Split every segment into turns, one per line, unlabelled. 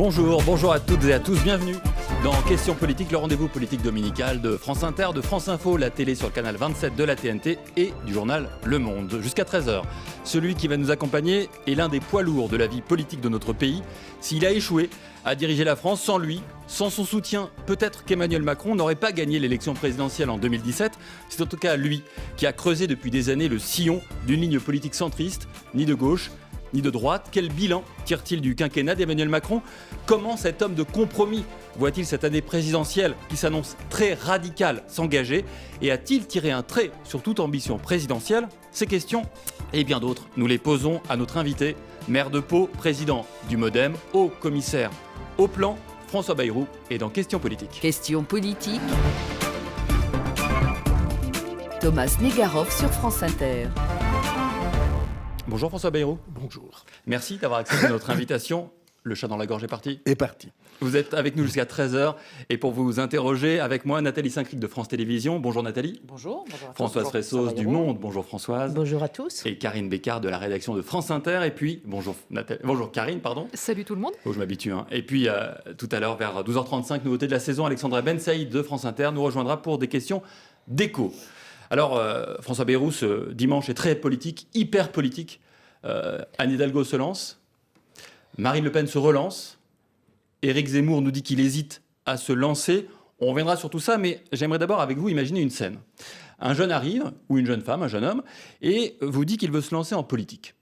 Bonjour à toutes et à tous, bienvenue dans Questions politiques, le rendez-vous politique dominical de France Inter, de France Info, la télé sur le canal 27 de la TNT et du journal Le Monde. Jusqu'à 13h, celui qui va nous accompagner est l'un des poids lourds de la vie politique de notre pays. S'il a échoué à diriger la France, sans lui, sans son soutien, peut-être qu'Emmanuel Macron n'aurait pas gagné l'élection présidentielle en 2017. C'est en tout cas lui qui a creusé depuis des années le sillon d'une ligne politique centriste, ni de gauche, ni de droite. Quel bilan tire-t-il du quinquennat d'Emmanuel Macron ? Comment cet homme de compromis voit-il cette année présidentielle qui s'annonce très radicale s'engager ? Et a-t-il tiré un trait sur toute ambition présidentielle ? Ces questions et bien d'autres, nous les posons à notre invité, maire de Pau, président du MoDem, haut commissaire au plan, François Bayrou, et dans Questions politiques.
Questions politiques. Thomas Negaroff sur France Inter.
Bonjour François Bayrou.
Bonjour.
Merci d'avoir accepté notre invitation. Le chat dans la gorge est parti.
Est parti.
Vous êtes avec nous jusqu'à 13h. Et pour vous interroger, avec moi, Nathalie Saint-Cric de France Télévisions. Bonjour Nathalie.
Bonjour. Bonjour à
Françoise Fressos du Monde. Bonjour Françoise.
Bonjour à tous.
Et Karine Bécard de la rédaction de France Inter. Et puis, bonjour Karine, pardon.
Salut tout le monde.
Oh, je m'habitue. Et puis, tout à l'heure, vers 12h35, nouveauté de la saison, Alexandra Ben Saïd de France Inter nous rejoindra pour des questions d'écho. Alors, François Bayrou, ce dimanche est très politique, hyper politique. Anne Hidalgo se lance, Marine Le Pen se relance, Éric Zemmour nous dit qu'il hésite à se lancer. On reviendra sur tout ça, mais j'aimerais d'abord avec vous imaginer une scène. Un jeune arrive, ou une jeune femme, un jeune homme, et vous dit qu'il veut se lancer en politique.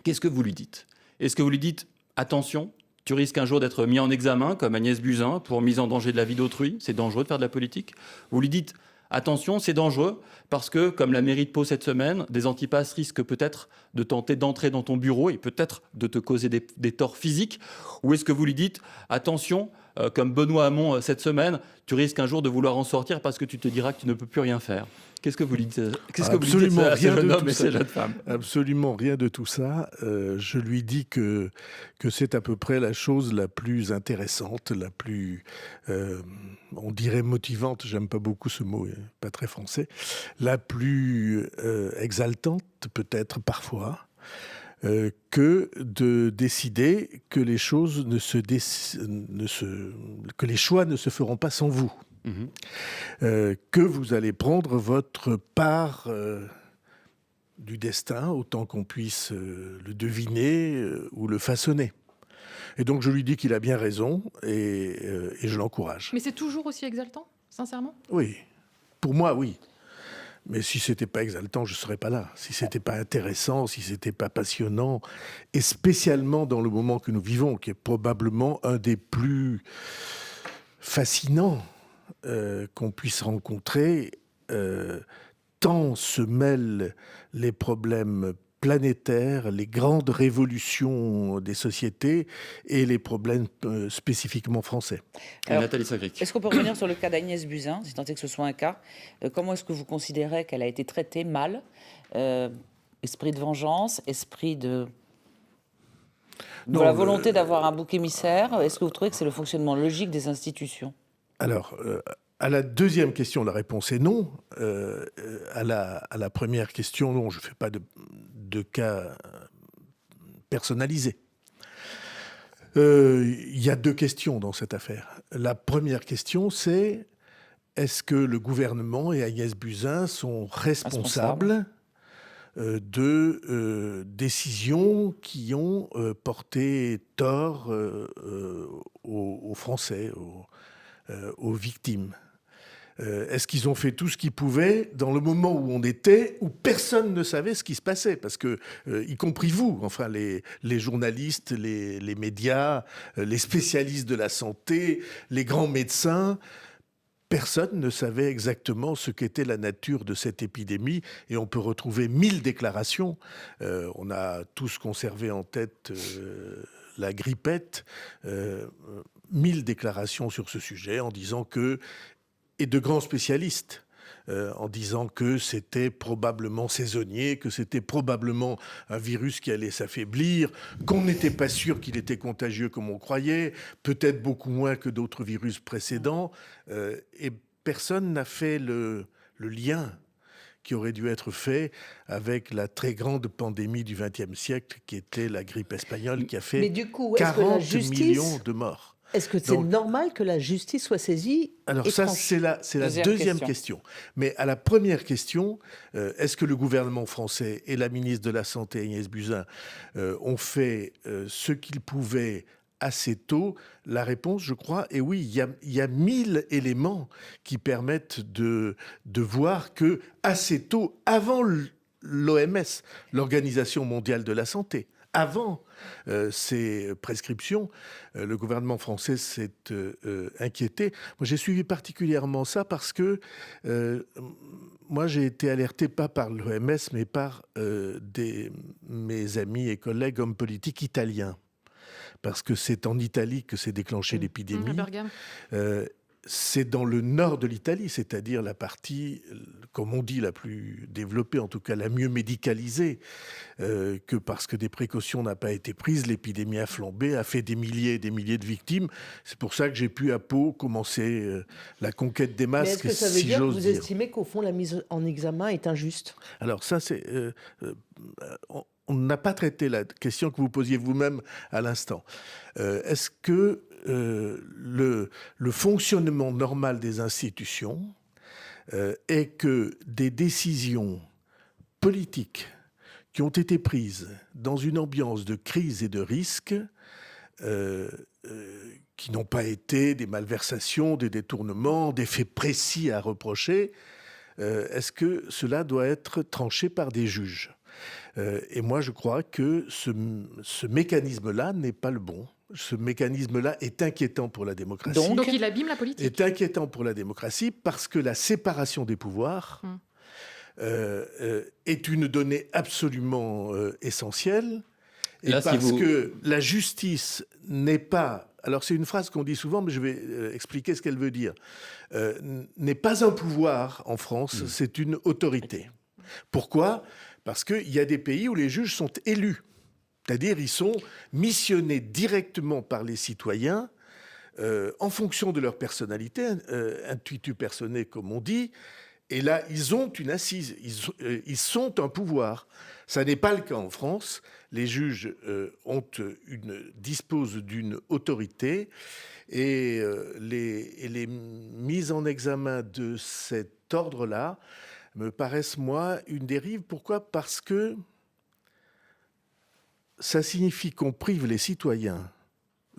Qu'est-ce que vous lui dites ? Est-ce que vous lui dites « Attention, tu risques un jour d'être mis en examen, comme Agnès Buzyn, pour mise en danger de la vie d'autrui, c'est dangereux de faire de la politique ». Vous lui dites « Attention, c'est dangereux, parce que, comme la mairie de Pau cette semaine, des antipasses risquent peut-être de tenter d'entrer dans ton bureau et peut-être de te causer des torts physiques ». Ou est-ce que vous lui dites « Attention, comme Benoît Hamon cette semaine, tu risques un jour de vouloir en sortir parce que tu te diras que tu ne peux plus rien faire ». Qu'est-ce que vous lui dites ? Qu'est-ce que vous lui dites à ces jeunes hommes et ces jeunes femmes ?
Absolument rien de tout ça. Je lui dis que c'est à peu près la chose la plus intéressante, la plus, on dirait motivante, j'aime pas beaucoup ce mot, pas très français, la plus exaltante peut-être parfois, que de décider que les choses que les choix ne se feront pas sans vous. Que vous allez prendre votre part du destin, autant qu'on puisse le deviner ou le façonner. Et donc je lui dis qu'il a bien raison et je l'encourage.
Mais c'est toujours aussi exaltant, sincèrement ?
Oui, pour moi oui. Mais si c'était pas exaltant, je serais pas là. Si c'était pas intéressant, si c'était pas passionnant, et spécialement dans le moment que nous vivons, qui est probablement un des plus fascinants qu'on puisse rencontrer, tant se mêlent les problèmes planétaires, les grandes révolutions des sociétés et les problèmes spécifiquement français.
Alors, Nathalie Saint-Cric.
Est-ce qu'on peut revenir sur le cas d'Agnès Buzyn, si tant est que ce soit un cas ? Comment est-ce que vous considérez qu'elle a été traitée mal ? Esprit de vengeance, esprit de la volonté d'avoir un bouc émissaire. Est-ce que vous trouvez que c'est le fonctionnement logique des institutions ?
Alors, à la deuxième question, la réponse est non. À la première question, non, je ne fais pas de cas personnalisé. Il y a deux questions dans cette affaire. La première question, c'est est-ce que le gouvernement et Agnès Buzyn sont responsables de décisions qui ont porté tort aux Français, aux victimes. Est-ce qu'ils ont fait tout ce qu'ils pouvaient dans le moment où on était, où personne ne savait ce qui se passait ? Parce que, y compris vous, enfin les journalistes, les médias, les spécialistes de la santé, les grands médecins, personne ne savait exactement ce qu'était la nature de cette épidémie et on peut retrouver 1000 déclarations. On a tous conservé en tête la grippette, 1000 déclarations sur ce sujet en disant que, et de grands spécialistes, en disant que c'était probablement saisonnier, que c'était probablement un virus qui allait s'affaiblir, qu'on n'était pas sûr qu'il était contagieux comme on croyait, peut-être beaucoup moins que d'autres virus précédents, et personne n'a fait le lien qui aurait dû être fait avec la très grande pandémie du XXe siècle, qui était la grippe espagnole, qui a
Mais
fait
du coup, est-ce que la
40
justice,
millions de morts.
est-ce que c'est
Donc-
normal que la justice soit saisie
Alors
et
ça,
tranchée
c'est la
Deuxième
deuxième question. Mais à la première question, est-ce que le gouvernement français et la ministre de la Santé, Agnès Buzyn, ont fait ce qu'ils pouvaient assez tôt? La réponse, je crois, est oui. Il y a 1000 éléments qui permettent de voir que assez tôt, avant l'OMS, l'Organisation mondiale de la santé, avant ces prescriptions, le gouvernement français s'est inquiété. Moi, j'ai suivi particulièrement ça parce que moi, j'ai été alerté pas par l'OMS, mais par mes amis et collègues hommes politiques italiens. Parce que c'est en Italie que s'est déclenchée
À
l'épidémie.
Bergame.
C'est dans le nord de l'Italie, c'est-à-dire la partie, comme on dit, la plus développée, en tout cas la mieux médicalisée, que parce que des précautions n'ont pas été prises, l'épidémie a flambé, a fait des milliers et des milliers de victimes. C'est pour ça que j'ai pu à Pau commencer la conquête des
Mais est-ce
masques,
que ça veut
si
dire que
j'ose
vous
dire.
estimez qu'au fond, la mise en examen est injuste?
Alors ça, on n'a pas traité la question que vous posiez vous-même à l'instant. Est-ce que le fonctionnement normal des institutions est que des décisions politiques qui ont été prises dans une ambiance de crise et de risque, qui n'ont pas été des malversations, des détournements, des faits précis à reprocher, est-ce que cela doit être tranché par des juges ? Et moi, je crois que ce mécanisme-là n'est pas le bon. Ce mécanisme-là est inquiétant pour la démocratie.
Donc il abîme la politique.
Est inquiétant pour la démocratie parce que la séparation des pouvoirs est une donnée absolument essentielle. Et
Là, si
parce
vous-
que la justice n'est pas... Alors c'est une phrase qu'on dit souvent, mais je vais expliquer ce qu'elle veut dire. N'est pas un pouvoir en France, c'est une autorité. Pourquoi ? Parce qu'il y a des pays où les juges sont élus. C'est-à-dire ils sont missionnés directement par les citoyens en fonction de leur personnalité, intuitu personae comme on dit. Et là, ils ont une assise, ils sont un pouvoir. Ça n'est pas le cas en France. Les juges disposent d'une autorité et les mises en examen de cet ordre-là me paraissent, moi, une dérive. Pourquoi ? Parce que ça signifie qu'on prive les citoyens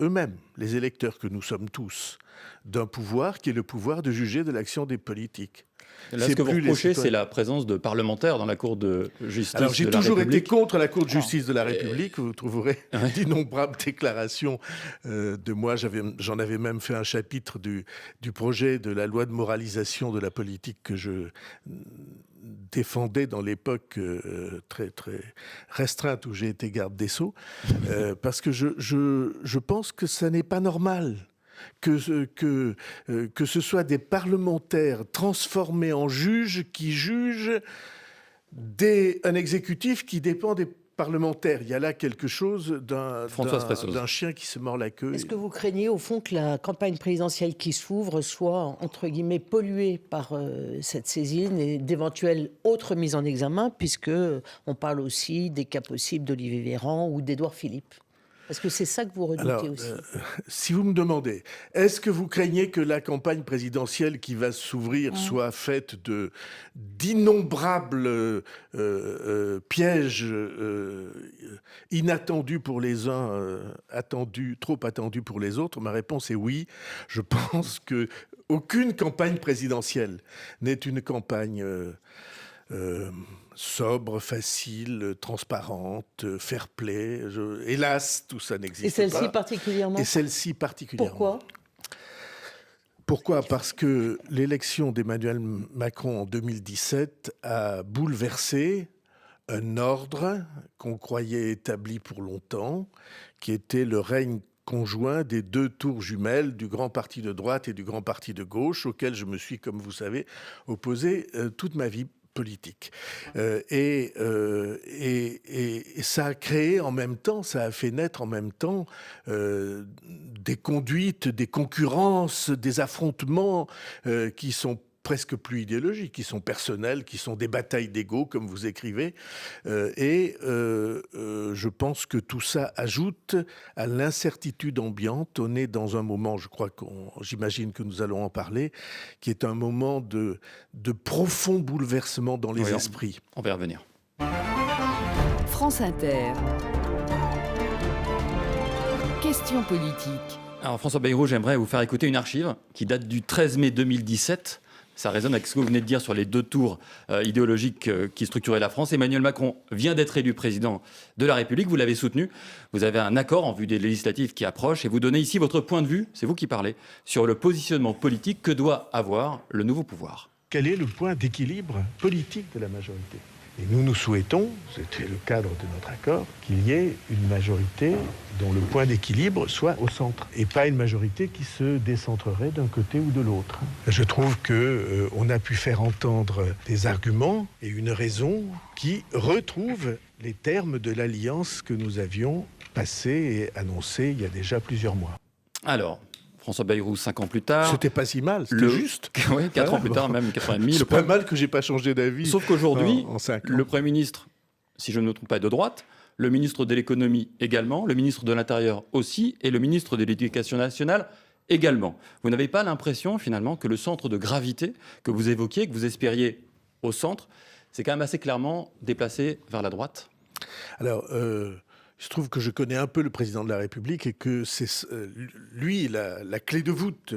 eux-mêmes, les électeurs que nous sommes tous, d'un pouvoir qui est le pouvoir de juger de l'action des politiques.
Là,
C'est
ce que vous
plus les
reprochez,
citoyens.
c'est la présence de parlementaires dans la Cour de justice
Alors, j'ai
de la
toujours été
République.
contre la Cour de justice de la République. Vous trouverez d'innombrables déclarations de moi. J'en avais même fait un chapitre du projet de la loi de moralisation de la politique que je défendais dans l'époque très, très restreinte où j'ai été garde des Sceaux. Parce que je pense que ça n'est pas normal. Que ce soit des parlementaires transformés en juges qui jugent un exécutif qui dépend des parlementaires. Il y a là quelque chose
Françoise Pressoz.
d'un chien qui se mord la queue.
Est-ce que vous craignez au fond que la campagne présidentielle qui s'ouvre soit, entre guillemets, polluée par cette saisine et d'éventuelles autres mises en examen, puisque on parle aussi des cas possibles d'Olivier Véran ou d'Édouard Philippe? Est-ce que c'est ça que vous redoutez
Alors,
aussi?
si vous me demandez, est-ce que vous craignez que la campagne présidentielle qui va s'ouvrir soit faite d'innombrables pièges inattendus pour les uns, trop attendus pour les autres? Ma réponse est oui. Je pense que aucune campagne présidentielle n'est une campagne sobre, facile, transparente, fair-play. Hélas, tout ça n'existe pas.
Et celle-ci particulièrement?
Et celle-ci particulièrement.
Pourquoi?
Pourquoi ? Parce que l'élection d'Emmanuel Macron en 2017 a bouleversé un ordre qu'on croyait établi pour longtemps, qui était le règne conjoint des deux tours jumelles du grand parti de droite et du grand parti de gauche, auquel je me suis, comme vous savez, opposé toute ma vie politique. Et ça a créé en même temps, ça a fait naître en même temps des conduites, des concurrences, des affrontements qui sont presque plus idéologiques, qui sont personnels, qui sont des batailles d'ego, comme vous écrivez. Je pense que tout ça ajoute à l'incertitude ambiante. On est dans un moment, j'imagine que nous allons en parler, qui est un moment de profond bouleversement dans les esprits.
On va y revenir.
France Inter. Questions politiques.
Alors François Bayrou, j'aimerais vous faire écouter une archive qui date du 13 mai 2017. Ça résonne avec ce que vous venez de dire sur les deux tours idéologiques qui structuraient la France. Emmanuel Macron vient d'être élu président de la République. Vous l'avez soutenu. Vous avez un accord en vue des législatives qui approchent. Et vous donnez ici votre point de vue, c'est vous qui parlez, sur le positionnement politique que doit avoir le nouveau pouvoir.
Quel est le point d'équilibre politique de la majorité ? Et nous souhaitons, c'était le cadre de notre accord, qu'il y ait une majorité dont le point d'équilibre soit au centre, et pas une majorité qui se décentrerait d'un côté ou de l'autre. Je trouve qu'on a pu faire entendre des arguments et une raison qui retrouvent les termes de l'alliance que nous avions passée et annoncée il y a déjà plusieurs mois.
Alors, François Bayrou, 5 ans plus tard.
C'était pas si mal, c'était juste.
Oui, 4 ans plus tard, même 4 ans et demi.
C'est pas mal que j'ai pas changé d'avis.
Sauf qu'aujourd'hui,
en 5 ans.
le Premier ministre, si je ne me trompe pas, est de droite, le ministre de l'économie également, le ministre de l'Intérieur aussi, et le ministre de l'Éducation nationale également. Vous n'avez pas l'impression, finalement, que le centre de gravité que vous évoquiez, que vous espériez au centre, c'est quand même assez clairement déplacé vers la droite ?
Alors, il se trouve que je connais un peu le président de la République et que c'est lui la clé de voûte,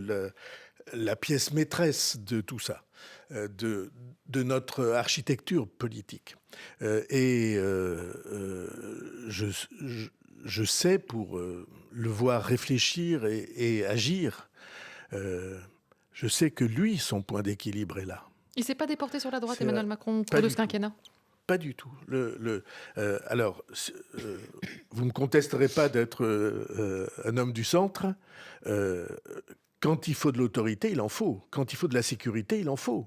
la pièce maîtresse de tout ça, de notre architecture politique. Je sais, pour le voir réfléchir et agir, je sais que lui, son point d'équilibre est là.
Il ne s'est pas déporté sur la droite,
C'est
Emmanuel Macron, au
pas
cours de
du
ce quinquennat ?
Pas du tout. Vous ne me contesterez pas d'être un homme du centre. Quand il faut de l'autorité, il en faut. Quand il faut de la sécurité, il en faut.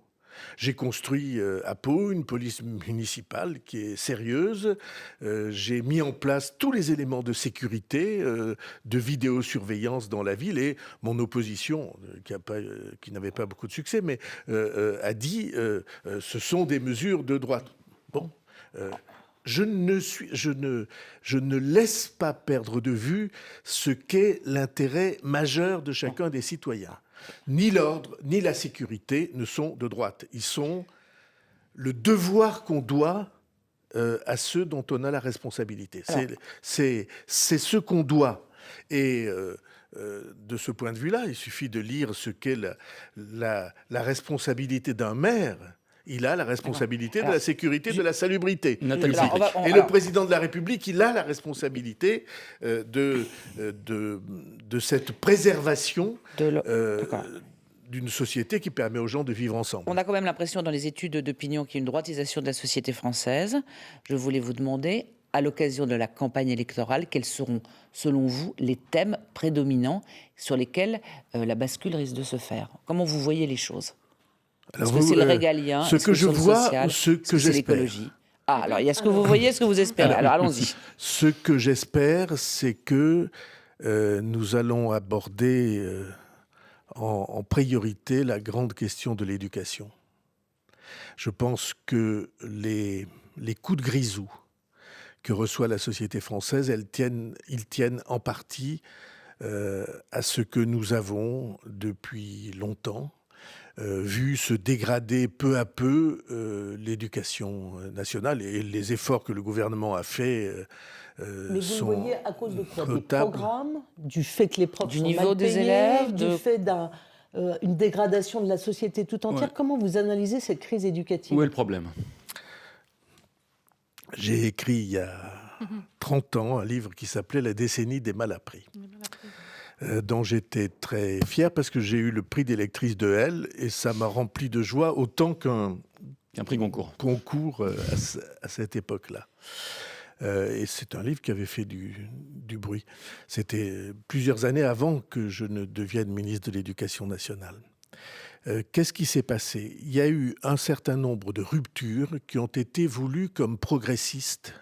J'ai construit à Pau une police municipale qui est sérieuse. J'ai mis en place tous les éléments de sécurité, de vidéosurveillance dans la ville. Et mon opposition, qui n'avait pas beaucoup de succès, mais a dit ce sont des mesures de droite. Bon, je ne laisse pas perdre de vue ce qu'est l'intérêt majeur de chacun des citoyens. Ni l'ordre, ni la sécurité ne sont de droite. Ils sont le devoir qu'on doit à ceux dont on a la responsabilité. C'est ce qu'on doit. Et de ce point de vue-là, il suffit de lire ce qu'est la responsabilité d'un maire. Il a la responsabilité de la sécurité, de la salubrité. Et le président de la République, il a la responsabilité de cette préservation d'une société qui permet aux gens de vivre ensemble.
On a quand même l'impression dans les études d'opinion qu'il y a une droitisation de la société française. Je voulais vous demander, à l'occasion de la campagne électorale, quels seront, selon vous, les thèmes prédominants sur lesquels la bascule risque de se faire ? Comment vous voyez les choses ? Est-ce que c'est le régalien ?
Ce que je vois, ce que
c'est
j'espère.
l'écologie ? Ah, alors il y a ce que vous voyez, ce que vous espérez. Alors allons-y.
Ce que j'espère, c'est que nous allons aborder en priorité la grande question de l'éducation. Je pense que les coups de grisou que reçoit la société française, ils tiennent en partie à ce que nous avons depuis longtemps vu se dégrader peu à peu l'éducation nationale, et les efforts que le gouvernement a fait
Mais vous
sont
le voyez à cause de quoi ? Des
notables.
programmes, du fait que les profs
Du
sont
niveau
mal
des
payés,
élèves,
du fait d'une dégradation de la société tout entière.
Ouais.
Comment vous analysez cette crise éducative ?
Où est le problème ?
J'ai écrit il y a 30 ans un livre qui s'appelait « La décennie des malappris ». Dont j'étais très fier parce que j'ai eu le prix des lectrices de Elle et ça m'a rempli de joie autant qu'un
prix Goncourt
à cette époque-là. Et c'est un livre qui avait fait du bruit. C'était plusieurs années avant que je ne devienne ministre de l'Éducation nationale. Qu'est-ce qui s'est passé ? Il y a eu un certain nombre de ruptures qui ont été voulues comme progressistes.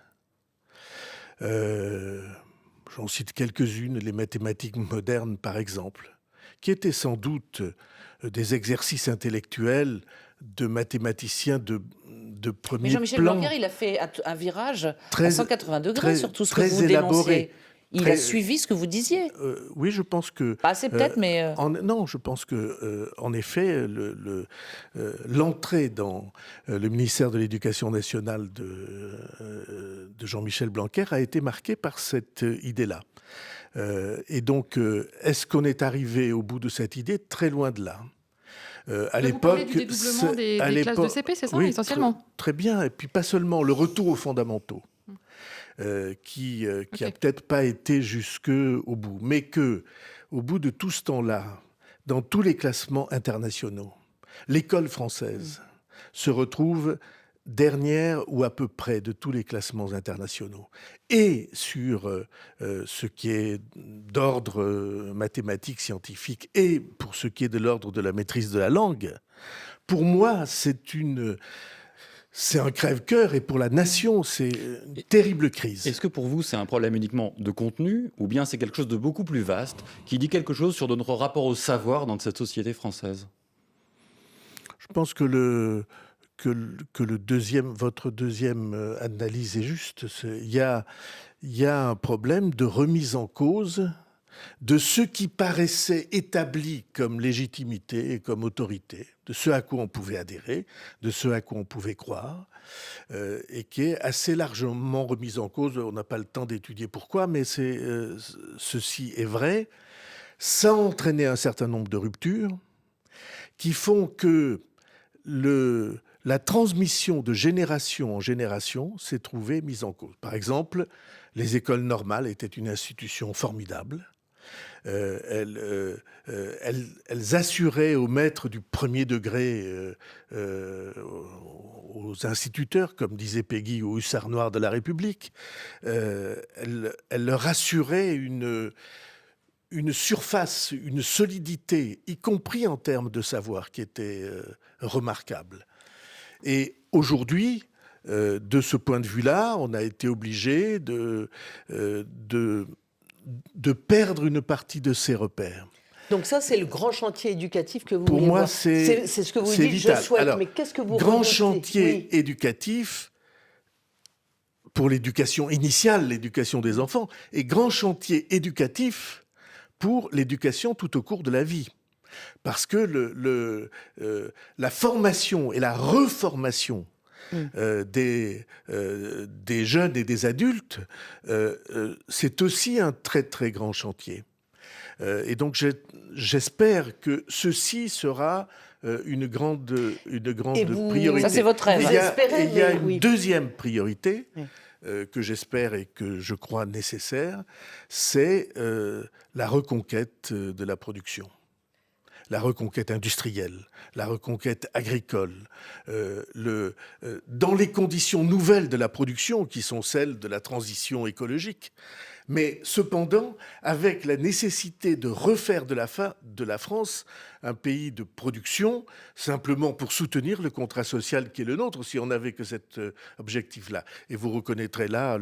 J'en cite quelques-unes, les mathématiques modernes par exemple, qui étaient sans doute des exercices intellectuels de mathématiciens de premier
Mais Jean-Michel
plan.
Blanquer, il a fait un virage
Très-
à 180 degrés
très-
sur tout ce que
très
vous
élaboré.
dénonciez. Il
Très-
a suivi ce que vous disiez.
Oui, je pense que...
Pas assez peut-être, mais...
Non, je pense que, en effet, l'entrée dans le ministère de l'Éducation nationale de Jean-Michel Blanquer a été marquée par cette idée-là. Et donc, est-ce qu'on est arrivé au bout de cette idée? Très loin de là. À
Vous parlez du
l'époque,
dédoublement des
à
classes de
l'époque-
CP, c'est ça,
oui,
essentiellement?
Très bien. Et puis pas seulement le retour aux fondamentaux, qui a
Ok.
peut-être pas été jusqu'au bout, mais que au bout de tout ce temps-là, dans tous les classements internationaux, l'école française se retrouve dernière ou à peu près de tous les classements internationaux. Et sur ce qui est d'ordre mathématique, scientifique, et pour ce qui est de l'ordre de la maîtrise de la langue, pour moi, c'est un crève-cœur, et pour la nation, c'est une terrible crise.
Est-ce que pour vous, c'est un problème uniquement de contenu, ou bien c'est quelque chose de beaucoup plus vaste, qui dit quelque chose sur notre rapport au savoir dans cette société française?
Je pense que votre deuxième analyse est juste. Il y a un problème de remise en cause de ce qui paraissait établi comme légitimité et comme autorité, de ce à quoi on pouvait adhérer, de ce à quoi on pouvait croire, et qui est assez largement remise en cause. On n'a pas le temps d'étudier pourquoi, mais ceci est vrai. Ça a entraîné un certain nombre de ruptures qui font que la transmission de génération en génération s'est trouvée mise en cause. Par exemple, les écoles normales étaient une institution formidable. Elles assuraient aux maîtres du premier degré, aux instituteurs, comme disait Péguy, aux hussards noirs de la République, elles leur assuraient une surface, une solidité, y compris en termes de savoir, qui était remarquable. Et aujourd'hui, de ce point de vue-là, on a été obligé de perdre une partie de ses repères.
Donc ça, c'est le grand chantier éducatif que vous
Pour
voulez
moi,
voir.
c'est
ce que vous
c'est
dites,
vital.
je souhaite.
Alors,
mais qu'est-ce que vous
grand
redoutez
chantier
Oui.
éducatif pour l'éducation initiale, l'éducation des enfants, et grand chantier éducatif pour l'éducation tout au cours de la vie. Parce que la formation et la reformation des jeunes et des adultes, c'est aussi un très très grand chantier. Et donc j'espère que ceci sera une grande priorité.
Ça, c'est votre rêve.
Il y a,
Vous espérez,
il y a
mais
une
oui.
deuxième priorité
Oui.
que j'espère et que je crois nécessaire, c'est la reconquête de la production. La reconquête industrielle, la reconquête agricole, dans les conditions nouvelles de la production qui sont celles de la transition écologique, mais cependant avec la nécessité de refaire de la France un pays de production, simplement pour soutenir le contrat social qui est le nôtre, si on n'avait que cet objectif-là. Et vous reconnaîtrez là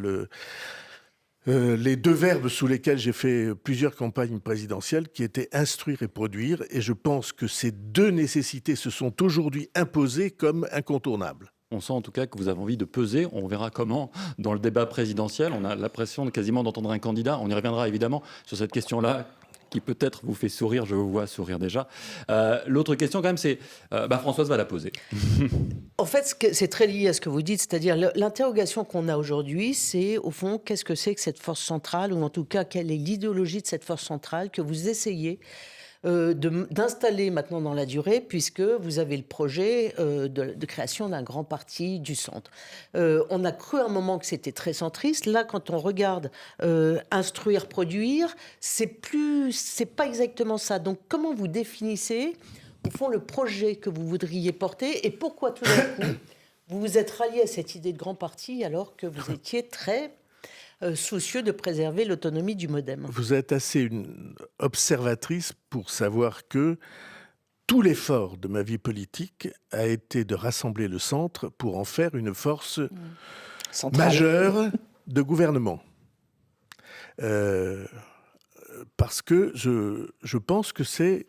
les deux verbes sous lesquels j'ai fait plusieurs campagnes présidentielles, qui étaient instruire et produire. Et je pense que ces deux nécessités se sont aujourd'hui imposées comme incontournables.
On sent en tout cas que vous avez envie de peser. On verra comment dans le débat présidentiel. On a l'impression quasiment d'entendre un candidat. On y reviendra évidemment sur cette question-là, qui peut-être vous fait sourire. Je vous vois sourire déjà. L'autre question quand même, c'est... Françoise va la poser.
En fait, c'est très lié à ce que vous dites, c'est-à-dire l'interrogation qu'on a aujourd'hui, c'est au fond, qu'est-ce que c'est que cette force centrale, ou en tout cas, quelle est l'idéologie de cette force centrale que vous essayez d'installer maintenant dans la durée, puisque vous avez le projet de création d'un grand parti du centre. On a cru à un moment que c'était très centriste. Là, quand on regarde instruire, produire, c'est pas exactement ça. Donc, comment vous définissez au fond le projet que vous voudriez porter, et pourquoi tout d'un coup vous vous êtes rallié à cette idée de grand parti alors que vous étiez très soucieux de préserver l'autonomie du MoDem?
Vous êtes assez une observatrice pour savoir que tout l'effort de ma vie politique a été de rassembler le centre pour en faire une force
Centrale.
majeure de gouvernement. parce que je pense que c'est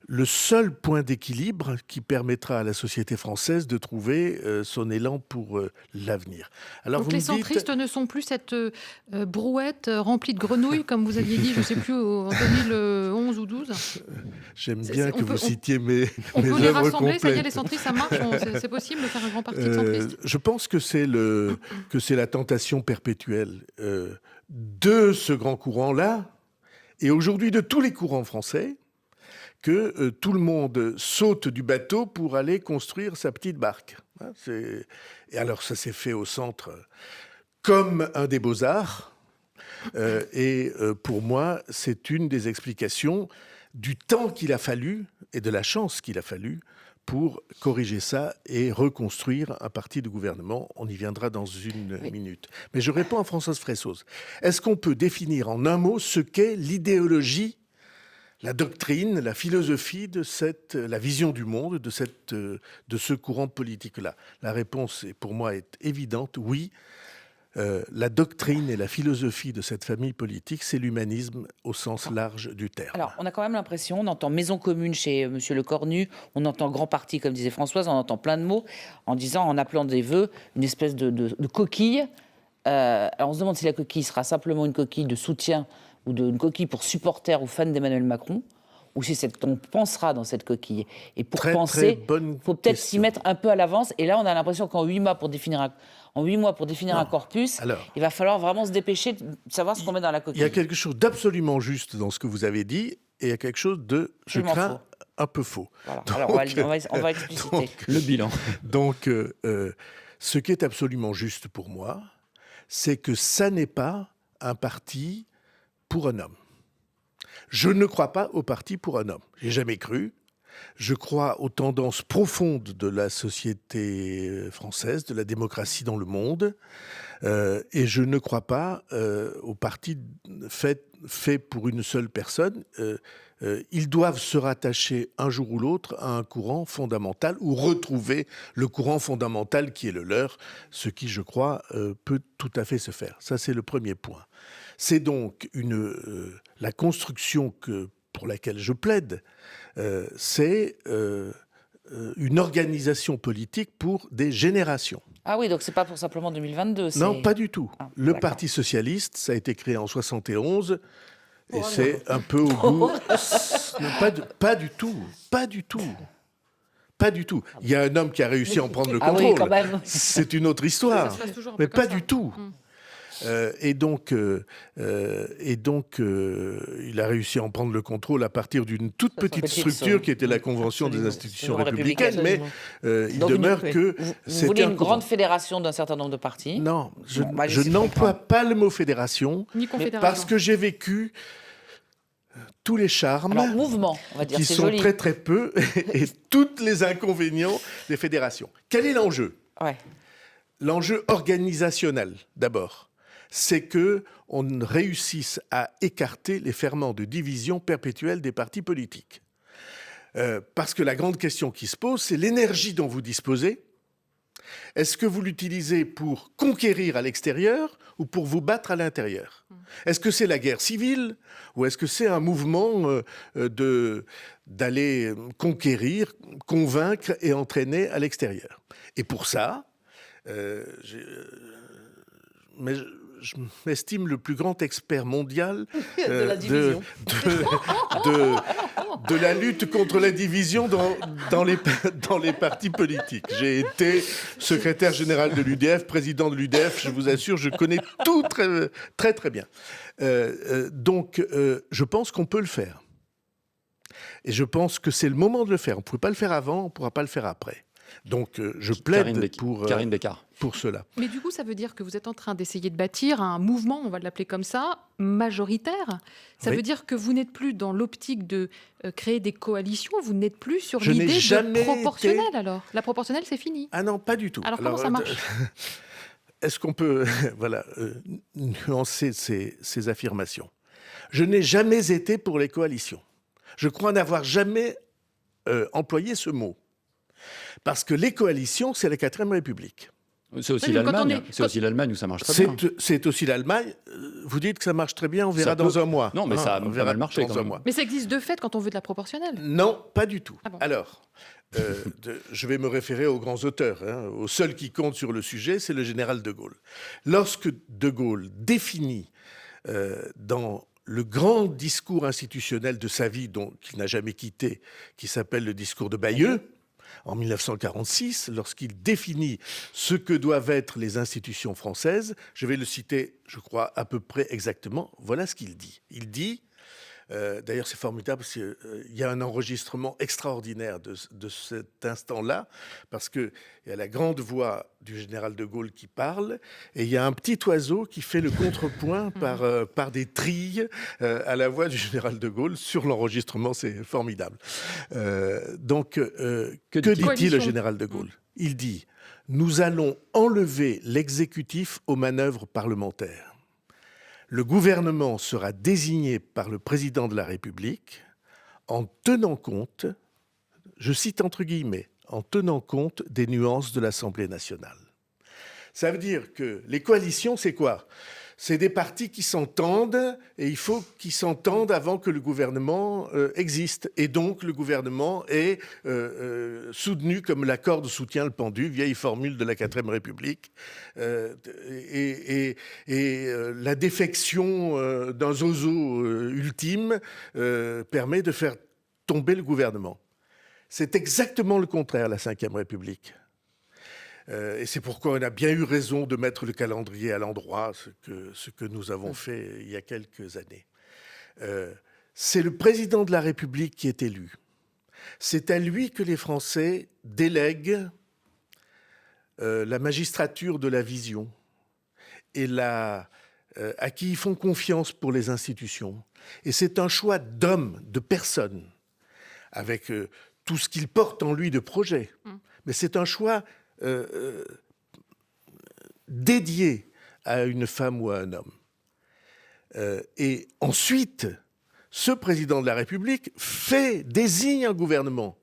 le seul point d'équilibre qui permettra à la société française de trouver son élan pour l'avenir. Alors,
Donc les centristes ne sont plus cette brouette remplie de grenouilles, comme vous aviez dit, je ne sais plus, en 2011 ou 12.
J'aime bien que vous citiez mes
On peut les
œuvres
rassembler, ça y est,
complètes.
les centristes, ça marche, c'est possible de faire un grand parti de centristes.
Je pense que c'est la tentation perpétuelle de ce grand courant-là, et aujourd'hui de tous les courants français, que tout le monde saute du bateau pour aller construire sa petite barque. Et alors ça s'est fait au centre comme un des beaux-arts. Et pour moi, c'est une des explications du temps qu'il a fallu et de la chance qu'il a fallu pour corriger ça et reconstruire un parti de gouvernement. On y viendra dans une minute. Mais je réponds à Françoise Fressoz. Est-ce qu'on peut définir en un mot ce qu'est l'idéologie, la doctrine, la philosophie de la vision du monde de ce courant politique-là? La réponse, pour moi, est évidente. Oui, la doctrine et la philosophie de cette famille politique, c'est l'humanisme au sens large du terme.
Alors, on a quand même l'impression, on entend maison commune chez Monsieur Lecornu, on entend grand parti, comme disait Françoise, on entend plein de mots en appelant des vœux une espèce de coquille. Alors, on se demande si la coquille sera simplement une coquille de soutien ou une coquille pour supporters ou fans d'Emmanuel Macron, ou si on pensera dans cette coquille. Et pour penser, il faut peut-être s'y mettre un peu à l'avance. Et là, on a l'impression qu'en 8 mois, pour définir un corpus, il va falloir vraiment se dépêcher de savoir ce qu'on met dans la coquille.
Il y a quelque chose d'absolument juste dans ce que vous avez dit, et il y a quelque chose de, je crains, un peu faux.
Voilà. Alors, on va expliciter.
Le bilan.
Donc, ce qui est absolument juste pour moi, c'est que ça n'est pas un parti pour un homme. Je ne crois pas au parti pour un homme. J'ai jamais cru. Je crois aux tendances profondes de la société française, de la démocratie dans le monde, et je ne crois pas au parti fait pour une seule personne. Ils doivent se rattacher un jour ou l'autre à un courant fondamental ou retrouver le courant fondamental qui est le leur, ce qui, je crois, peut tout à fait se faire. Ça, c'est le premier point. C'est donc la construction pour laquelle je plaide, c'est une organisation politique pour des générations.
Ah oui, donc c'est pas pour simplement 2022.
Non, pas du tout. Le
d'accord.
Parti socialiste, ça a été créé en 71, et c'est un peu au goût... Non, pas du tout. Pas du tout. Pas du tout. Il y a un homme qui a réussi à en prendre le contrôle.
Oui, quand même.
C'est une autre histoire.
Ça se passe toujours un peu
Mais
comme
pas
ça.
du tout. Et donc, il a réussi à en prendre le contrôle à partir d'une toute petite structure qui était la Convention des institutions républicaines, mais il demeure que
vous voulez une grande fédération d'un certain nombre de partis.
Non, je
je
n'emploie pas le mot fédération,
Ni confédération.
parce que j'ai vécu tous les charmes
Alors, mouvement, on va dire,
qui
c'est
sont
joli.
très très peu et tous les inconvénients des fédérations. Quel est l'enjeu ?
Ouais.
L'enjeu organisationnel, d'abord, c'est qu'on réussisse à écarter les ferments de division perpétuelle des partis politiques. Parce que la grande question qui se pose, c'est l'énergie dont vous disposez. Est-ce que vous l'utilisez pour conquérir à l'extérieur ou pour vous battre à l'intérieur ? Est-ce que c'est la guerre civile ou est-ce que c'est un mouvement d'aller conquérir, convaincre et entraîner à l'extérieur ? Et pour ça, je m'estime le plus grand expert mondial
De la division.
de la lutte contre la division dans les partis politiques. J'ai été secrétaire général de l'UDF, président de l'UDF, je vous assure, je connais tout très très, très bien. Donc, je pense qu'on peut le faire. Et je pense que c'est le moment de le faire. On ne pouvait pas le faire avant, on ne pourra pas le faire après. Donc, je plaide
Karine Bécard.
pour cela.
Mais du coup, ça veut dire que vous êtes en train d'essayer de bâtir un mouvement, on va l'appeler comme ça, majoritaire. Ça
Oui.
veut dire que vous n'êtes plus dans l'optique de créer des coalitions, vous n'êtes plus sur
Je n'ai
l'idée
jamais
de proportionnelle alors. La proportionnelle, c'est fini.
Ah non, pas du tout.
Alors, comment ça marche ?
Est-ce qu'on peut nuancer ces affirmations ? Je n'ai jamais été pour les coalitions. Je crois n'avoir jamais employé ce mot. Parce que les coalitions, c'est la 4e République.
C'est aussi
Oui, mais quand on
l'Allemagne.
est-
C'est aussi l'Allemagne où ça marche très bien.
C'est aussi l'Allemagne. Vous dites que ça marche très bien, on verra
Ça peut-
dans un mois.
Non, mais ça a
on
pas
verra
mal marché,
dans
quand
un
même.
mois.
Mais ça existe de fait quand on veut de la proportionnelle.
Non, pas du tout.
Ah bon.
Alors, je vais me référer aux grands auteurs. Au seul qui compte sur le sujet, c'est le général de Gaulle. Lorsque de Gaulle définit dans le grand discours institutionnel de sa vie, qu'il n'a jamais quitté, qui s'appelle le discours de Bayeux, en 1946, lorsqu'il définit ce que doivent être les institutions françaises, je vais le citer, je crois, à peu près exactement, voilà ce qu'il dit. Il dit, d'ailleurs c'est formidable, parce qu'il y a un enregistrement extraordinaire de cet instant-là, parce qu'il y a la grande voix du général de Gaulle qui parle, et il y a un petit oiseau qui fait le contrepoint par des trilles à la voix du général de Gaulle sur l'enregistrement, c'est formidable. Que dit-il
Coalition.
le général de Gaulle? Il dit « Nous allons enlever l'exécutif aux manœuvres parlementaires. Le gouvernement sera désigné par le président de la République en tenant compte, je cite entre guillemets, en tenant compte des nuances de l'Assemblée nationale. » Ça veut dire que les coalitions, c'est quoi? C'est des partis qui s'entendent, et il faut qu'ils s'entendent avant que le gouvernement existe. Et donc, le gouvernement est soutenu comme la corde soutient le pendu, vieille formule de la 4e République. La défection d'un zozo ultime permet de faire tomber le gouvernement. C'est exactement le contraire, la 5e République. Et c'est pourquoi on a bien eu raison de mettre le calendrier à l'endroit, ce que nous avons fait il y a quelques années. C'est le président de la République qui est élu. C'est à lui que les Français délèguent la magistrature de la vision et à qui ils font confiance pour les institutions. Et c'est un choix d'homme, de personne, avec tout ce qu'il porte en lui de projet. Mais c'est un choix dédié à une femme ou à un homme. Et ensuite, ce président de la République désigne un gouvernement.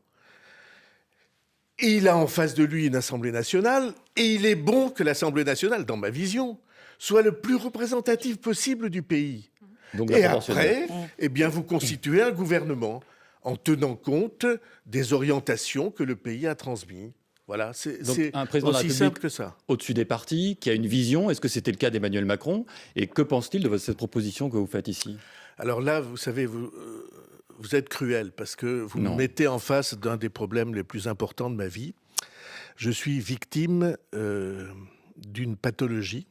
Et il a en face de lui une Assemblée nationale, et il est bon que l'Assemblée nationale, dans ma vision, soit le plus représentative possible du pays.
Donc,
Et
la proportionnelle.
après, eh bien, vous constituez un gouvernement en tenant compte des orientations que le pays a transmises. Voilà, c'est
un président de la
aussi
République
simple que ça.
Au-dessus des partis, qui a une vision. Est-ce que c'était le cas d'Emmanuel Macron? Et que pense-t-il de cette proposition que vous faites ici?
Alors là, vous savez, vous êtes cruel parce que vous
Non.
me mettez en face d'un des problèmes les plus importants de ma vie. Je suis victime d'une pathologie.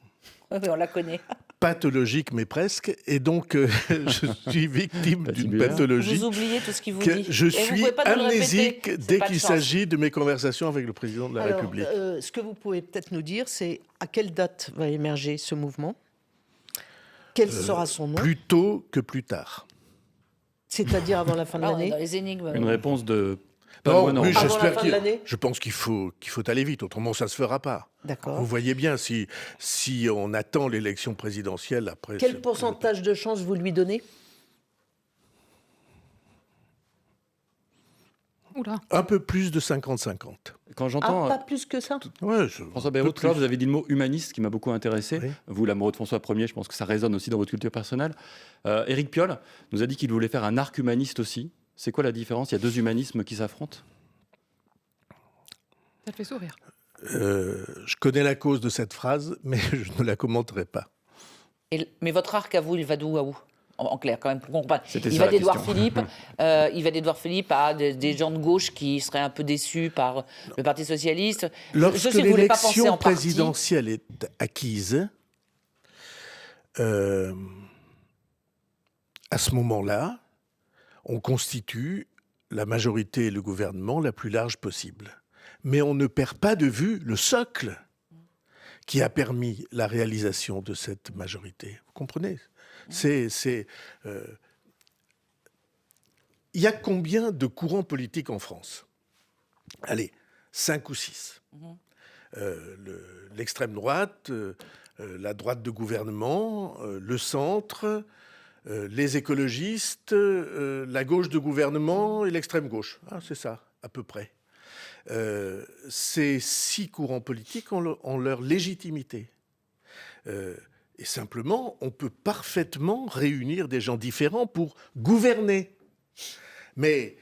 Oui, on la connaît.
Pathologique, mais presque. Et donc, je suis victime d'une
Patibulaire.
pathologie.
Vous oubliez tout ce qu'il vous
Que
dit.
je
Et vous
suis
pouvez pas nous le
amnésique
répéter. C'est
dès
pas de
qu'il
chance.
s'agit de mes conversations avec le président de la
Alors,
République.
ce que vous pouvez peut-être nous dire, c'est à quelle date va émerger ce mouvement? Quel sera son nom?
Plus tôt que plus tard.
C'est-à-dire avant la fin de
Alors, on est
l'année?
dans les énigmes.
Une réponse de...
Non,
Pas loin,
oui,
Avant la
j'espère
fin de
qu'il-
l'année?
Je pense qu'il faut aller vite, autrement ça ne se fera pas.
D'accord.
Vous voyez bien, si on attend l'élection présidentielle après...
Quel pourcentage de chance vous lui donnez?
Oula.
Un peu plus de 50-50.
Quand
Ah,
j'entends...
pas plus que ça?
Ouais,
François Bayrou, tout à l'heure, vous avez dit le mot humaniste qui m'a beaucoup intéressé.
Oui.
Vous, l'amoureux de François Ier, je pense que ça résonne aussi dans votre culture personnelle. Éric Piolle nous a dit qu'il voulait faire un arc humaniste aussi. C'est quoi la différence? Il y a deux humanismes qui s'affrontent?
Ça te fait sourire.
Je connais la cause de cette phrase, mais je ne la commenterai pas.
Mais votre arc à vous, il va d'où à où? En clair, quand même, pour qu'on comprenne.
C'était
Il
ça,
va
la
d'Édouard
question.
Philippe, à des gens de gauche qui seraient un peu déçus par le Parti socialiste.
Lorsque
Je sais que vous voulez pas penser
l'élection
en parti.
présidentielle est acquise, à ce moment-là, on constitue la majorité et le gouvernement la plus large possible. Mais on ne perd pas de vue le socle qui a permis la réalisation de cette majorité. Vous comprenez? Il y a combien de courants politiques en France? Allez, 5 ou 6. L'extrême droite, la droite de gouvernement, le centre, les écologistes, la gauche de gouvernement et l'extrême gauche. Ah, c'est ça, à peu près. ces 6 courants politiques ont leur légitimité. Et simplement, on peut parfaitement réunir des gens différents pour gouverner. Mais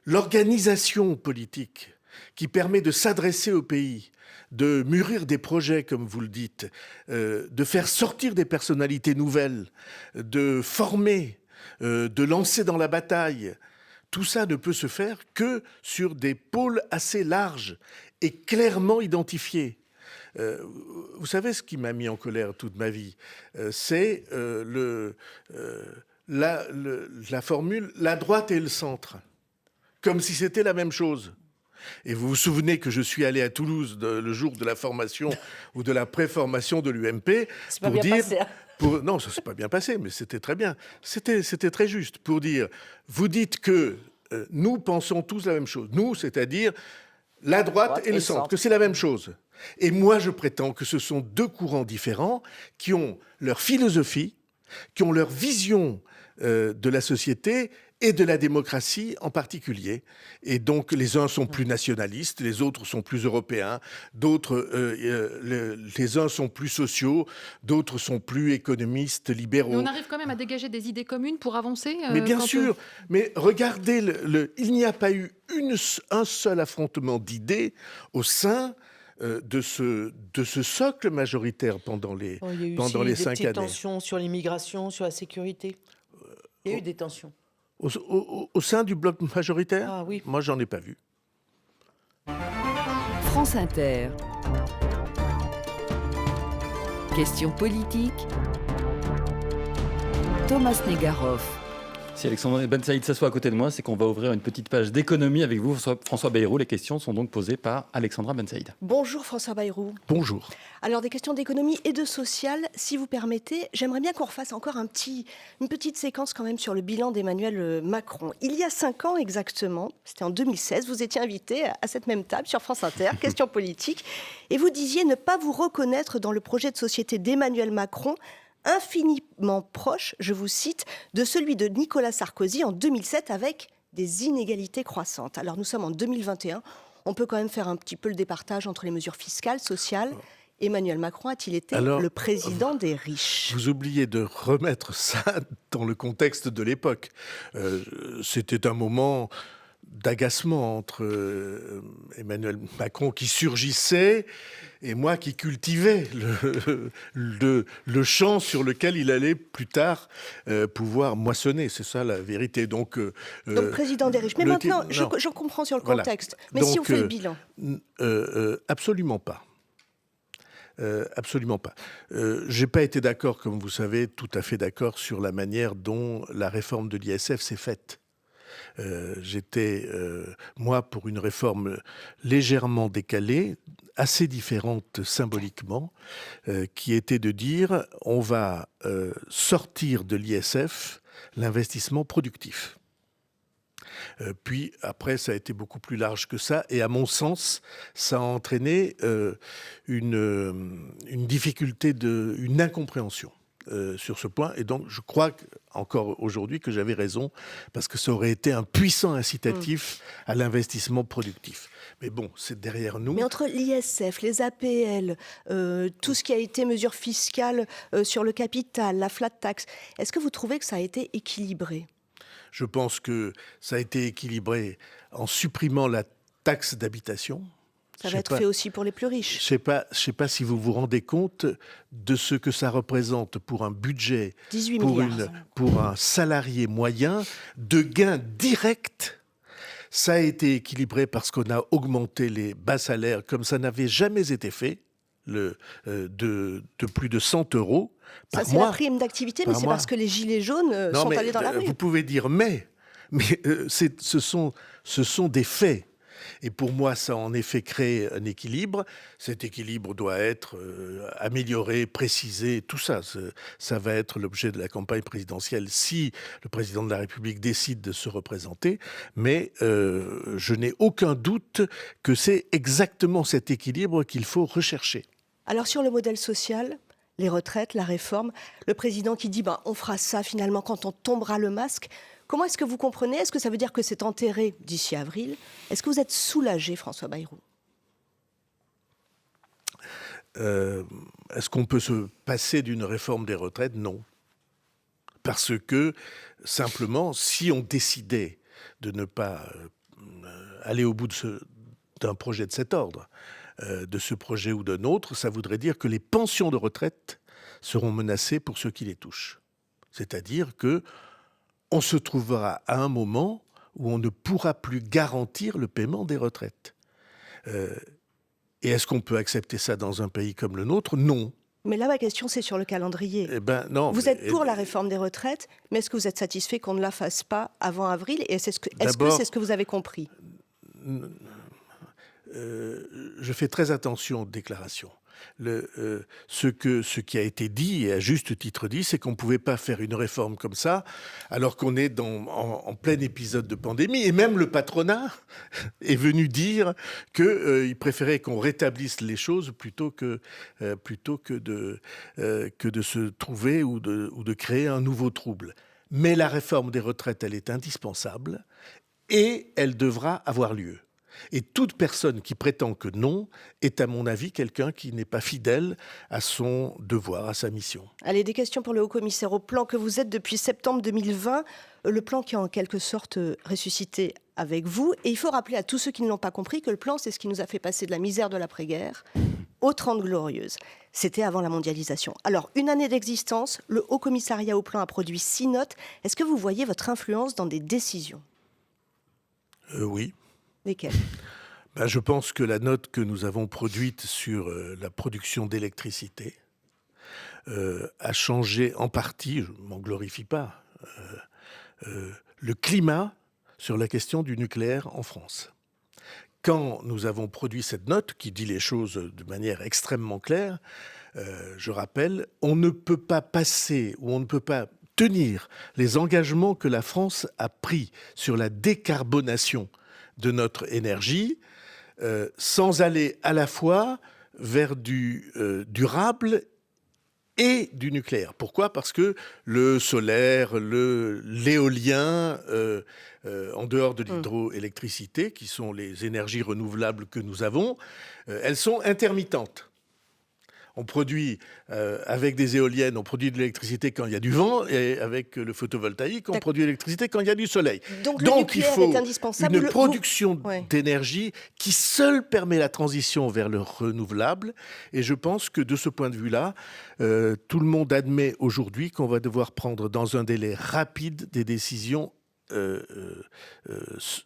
l'organisation politique qui permet de s'adresser au pays, de mûrir des projets, comme vous le dites, de faire sortir des personnalités nouvelles, de former, de lancer dans la bataille, tout ça ne peut se faire que sur des pôles assez larges et clairement identifiés. Vous savez ce qui m'a mis en colère toute ma vie, c'est la formule « la droite et le centre », comme si c'était la même chose. Et vous vous souvenez que je suis allé à Toulouse le jour de la formation ou de la préformation de l'UMP
C'est pas bien passé, hein.
Non, ça s'est pas bien passé, mais c'était très bien. C'était très juste pour dire, vous dites que nous pensons tous la même chose. Nous, c'est-à-dire la droite et le centre, que c'est la même chose. Et moi, je prétends que ce sont 2 courants différents qui ont leur philosophie, qui ont leur vision de la société et de la démocratie en particulier. Et donc, les uns sont plus nationalistes, les autres sont plus européens, d'autres, les uns sont plus sociaux, d'autres sont plus économistes, libéraux.
Mais on arrive quand même à dégager des idées communes pour avancer.
Mais bien sûr, mais regardez, il n'y a pas eu un seul affrontement d'idées au sein de ce socle majoritaire pendant les 5 années.
Il y a eu aussi des petites tensions sur l'immigration, sur la sécurité. Il y a eu des tensions.
Au sein du bloc majoritaire ?
Ah oui.
Moi, j'en ai pas vu.
France Inter. Questions politiques. Thomas Negaroff.
Si Alexandre Ben Saïd s'assoit à côté de moi, c'est qu'on va ouvrir une petite page d'économie avec vous, François Bayrou. Les questions sont donc posées par Alexandra Ben Saïd.
Bonjour François Bayrou.
Bonjour.
Alors des questions d'économie et de social, si vous permettez, j'aimerais bien qu'on refasse encore une petite séquence quand même sur le bilan d'Emmanuel Macron. Il y a 5 ans exactement, c'était en 2016, vous étiez invité à cette même table sur France Inter, questions politiques, et vous disiez ne pas vous reconnaître dans le projet de société d'Emmanuel Macron, infiniment proche, je vous cite, de celui de Nicolas Sarkozy en 2007 avec des inégalités croissantes. Alors nous sommes en 2021, on peut quand même faire un petit peu le départage entre les mesures fiscales, sociales. Emmanuel Macron a-t-il été le président des riches ?
Vous oubliez de remettre ça dans le contexte de l'époque. C'était un moment d'agacement entre Emmanuel Macron qui surgissait et moi qui cultivais le champ sur lequel il allait plus tard pouvoir moissonner. C'est ça la vérité. Donc
président des riches. Mais maintenant, je comprends sur le contexte. Mais donc, si on fait le bilan.
Absolument pas. Absolument pas. J'ai pas été d'accord, comme vous savez, tout à fait d'accord sur la manière dont la réforme de l'ISF s'est faite. J'étais, moi, pour une réforme légèrement décalée, assez différente symboliquement, qui était de dire on va sortir de l'ISF l'investissement productif. Puis après, ça a été beaucoup plus large que ça. Et à mon sens, ça a entraîné une difficulté, une incompréhension sur ce point. Et donc, je crois encore aujourd'hui que j'avais raison, parce que ça aurait été un puissant incitatif à l'investissement productif. Mais bon, c'est derrière nous.
Mais entre l'ISF, les APL, tout ce qui a été mesures fiscales sur le capital, la flat tax, est-ce que vous trouvez que ça a été équilibré ?
Je pense que ça a été équilibré en supprimant la taxe d'habitation.
Ça va être fait aussi pour les plus riches.
Je sais pas si vous vous rendez compte de ce que ça représente pour un budget,
18 milliards.
Pour un salarié moyen, de gains directs. Ça a été équilibré parce qu'on a augmenté les bas salaires comme ça n'avait jamais été fait, de plus de 100 € par mois.
Ça, c'est la prime d'activité, mais c'est parce que les gilets jaunes sont allés dans la rue.
Vous pouvez dire mais ce sont des faits. Et pour moi, ça a en effet créé un équilibre. Cet équilibre doit être amélioré, précisé, tout ça. Ça va être l'objet de la campagne présidentielle si le président de la République décide de se représenter. Mais je n'ai aucun doute que c'est exactement cet équilibre qu'il faut rechercher.
Alors sur le modèle social, les retraites, la réforme, le président qui dit on fera ça finalement quand on tombera le masque. Comment est-ce que vous comprenez? Est-ce que ça veut dire que c'est enterré d'ici avril? Est-ce que vous êtes soulagé, François Bayrou?
Est-ce qu'on peut se passer d'une réforme des retraites? Non. Parce que, simplement, si on décidait de ne pas aller au bout d'un projet de cet ordre, de ce projet ou d'un autre, ça voudrait dire que les pensions de retraite seront menacées pour ceux qui les touchent. C'est-à-dire que on se trouvera à un moment où on ne pourra plus garantir le paiement des retraites. Et est-ce qu'on peut accepter ça dans un pays comme le nôtre? Non.
Mais là, ma question, c'est sur le calendrier.
Eh ben, non.
Vous êtes pour la réforme des retraites, mais est-ce que vous êtes satisfait qu'on ne la fasse pas avant avril? Et est-ce que c'est ce que vous avez compris?
Je fais très attention aux déclarations. Ce qui a été dit, et à juste titre dit, c'est qu'on ne pouvait pas faire une réforme comme ça, alors qu'on est en plein épisode de pandémie. Et même le patronat est venu dire qu'il préférait qu'on rétablisse les choses plutôt que de se trouver ou de créer un nouveau trouble. Mais la réforme des retraites, elle est indispensable et elle devra avoir lieu. Et toute personne qui prétend que non est, à mon avis, quelqu'un qui n'est pas fidèle à son devoir, à sa mission.
Allez, des questions pour le haut-commissaire au plan que vous êtes depuis septembre 2020. Le plan qui est en quelque sorte ressuscité avec vous. Et il faut rappeler à tous ceux qui ne l'ont pas compris que le plan, c'est ce qui nous a fait passer de la misère de l'après-guerre aux 30 glorieuses. C'était avant la mondialisation. Alors, une année d'existence, le Haut-Commissariat au plan a produit 6 notes. Est-ce que vous voyez votre influence dans des décisions?
Oui.
Lesquelles?
Je pense que la note que nous avons produite sur la production d'électricité a changé en partie, je ne m'en glorifie pas, le climat sur la question du nucléaire en France. Quand nous avons produit cette note, qui dit les choses de manière extrêmement claire, je rappelle, on ne peut pas passer ou on ne peut pas tenir les engagements que la France a pris sur la décarbonation de notre énergie, sans aller à la fois vers du durable et du nucléaire. Pourquoi? Parce que le solaire, l'éolien, en dehors de l'hydroélectricité, qui sont les énergies renouvelables que nous avons, elles sont intermittentes. On produit, avec des éoliennes, on produit de l'électricité quand il y a du vent, et avec le photovoltaïque, on produit de l'électricité quand il y a du soleil.
Donc il faut
une production d'énergie qui seule permet la transition vers le renouvelable. Et je pense que de ce point de vue-là, tout le monde admet aujourd'hui qu'on va devoir prendre dans un délai rapide des décisions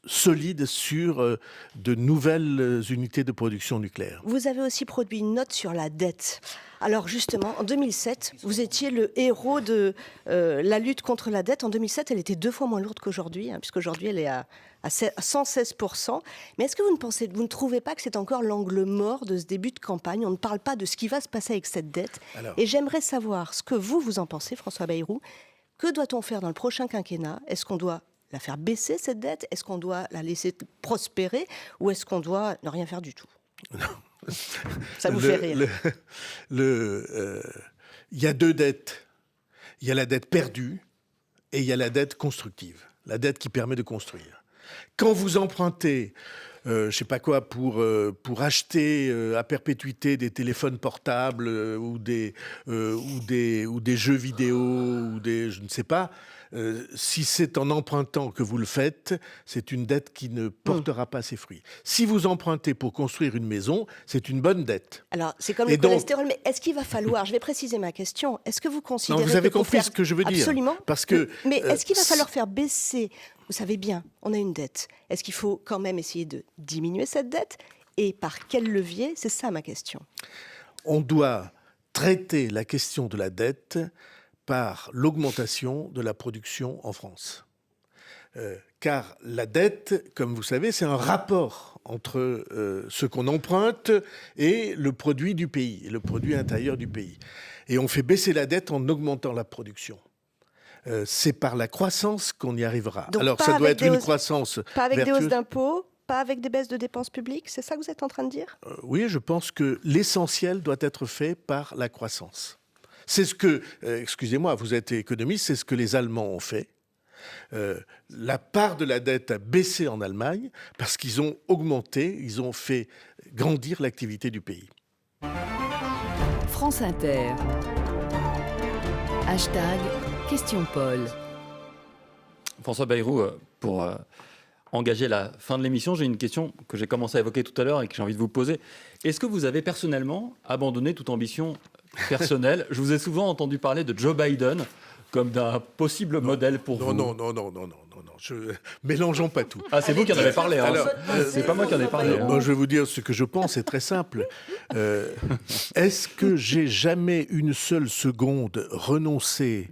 solide sur de nouvelles unités de production nucléaire.
Vous avez aussi produit une note sur la dette. Alors justement, en 2007, vous étiez le héros de la lutte contre la dette. En 2007, elle était 2 fois moins lourde qu'aujourd'hui, puisqu'aujourd'hui elle est à 116%. Mais est-ce que vous ne trouvez pas que c'est encore l'angle mort de ce début de campagne? On ne parle pas de ce qui va se passer avec cette dette. Et j'aimerais savoir ce que vous en pensez, François Bayrou. Que doit-on faire dans le prochain quinquennat? Est-ce qu'on doit la faire baisser, cette dette? Est-ce qu'on doit la laisser prospérer? Ou est-ce qu'on doit ne rien faire du tout? Ça vous fait rire.
Il y a 2 dettes. Il y a la dette perdue et il y a la dette constructive. La dette qui permet de construire. Quand vous empruntez, je ne sais pas quoi, pour acheter à perpétuité des téléphones portables ou des jeux vidéo, ou je ne sais pas, si c'est en empruntant que vous le faites, c'est une dette qui ne portera pas ses fruits. Si vous empruntez pour construire une maison, c'est une bonne dette.
Alors, c'est comme le cholestérol, mais est-ce qu'il va falloir, je vais préciser ma question, est-ce que vous considérez...
Non, vous avez compris ce que je veux dire.
Absolument.
Parce que,
mais est-ce qu'il va falloir faire baisser... Vous savez bien, on a une dette. Est-ce qu'il faut quand même essayer de diminuer cette dette? Et par quel levier? C'est ça ma question.
On doit traiter la question de la dette par l'augmentation de la production en France. Car la dette, comme vous savez, c'est un rapport entre ce qu'on emprunte et le produit du pays, le produit intérieur du pays. Et on fait baisser la dette en augmentant la production. C'est par la croissance qu'on y arrivera.
Donc,
alors ça doit être une croissance
pas avec
vertueuse.
Des hausses d'impôts, pas avec des baisses de dépenses publiques, c'est ça que vous êtes en train de dire?
Oui, je pense que l'essentiel doit être fait par la croissance. C'est ce que, excusez-moi, vous êtes économiste, c'est ce que les Allemands ont fait. La part de la dette a baissé en Allemagne parce qu'ils ont augmenté, ils ont fait grandir l'activité du pays.
France Inter. Hashtag Question Paul.
François Bayrou, pour engager la fin de l'émission, j'ai une question que j'ai commencé à évoquer tout à l'heure et que j'ai envie de vous poser. Est-ce que vous avez personnellement abandonné toute ambition personnelle? Je vous ai souvent entendu parler de Joe Biden comme d'un possible modèle pour vous.
Non. Mélangeons pas tout.
Ah, c'est vous qui en avez parlé. Hein.
Alors,
c'est pas moi qui en ai parlé. Hein.
Moi, je vais vous dire ce que je pense, c'est très simple. Est-ce que j'ai jamais une seule seconde renoncé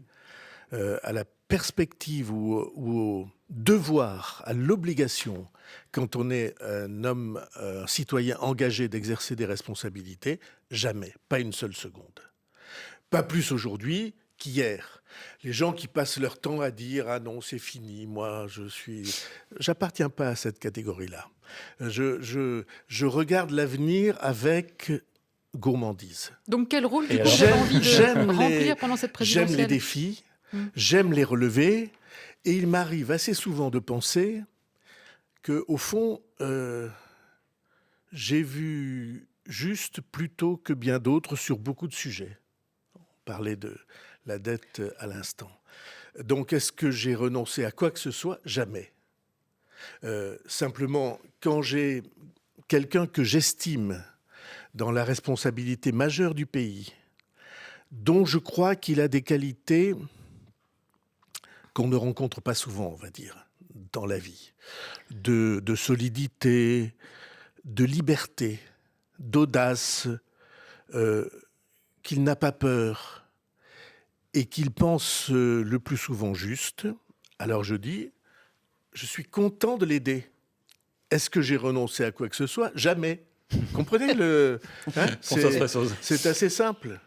à la perspective ou au devoir, à l'obligation, quand on est un homme, un citoyen engagé d'exercer des responsabilités? Jamais, pas une seule seconde. Pas plus aujourd'hui qu'hier. Les gens qui passent leur temps à dire « Ah non, c'est fini, moi, j'appartiens pas à cette catégorie-là. Je regarde l'avenir avec gourmandise. »
Donc quel rôle du coup,
alors
vous avez envie de
j'aime
remplir pendant cette présidentielle?
J'aime les défis, j'aime les relever, et il m'arrive assez souvent de penser qu'au fond, j'ai vu juste plutôt que bien d'autres sur beaucoup de sujets. On parlait de la dette à l'instant. Donc, est-ce que j'ai renoncé à quoi que ce soit? Jamais. Simplement, quand j'ai quelqu'un que j'estime dans la responsabilité majeure du pays, dont je crois qu'il a des qualités qu'on ne rencontre pas souvent, on va dire, dans la vie, de solidité, de liberté, d'audace, qu'il n'a pas peur, et qu'il pense le plus souvent juste, alors je dis, je suis content de l'aider. Est-ce que j'ai renoncé à quoi que ce soit? Jamais. Comprenez le... Hein, c'est assez simple.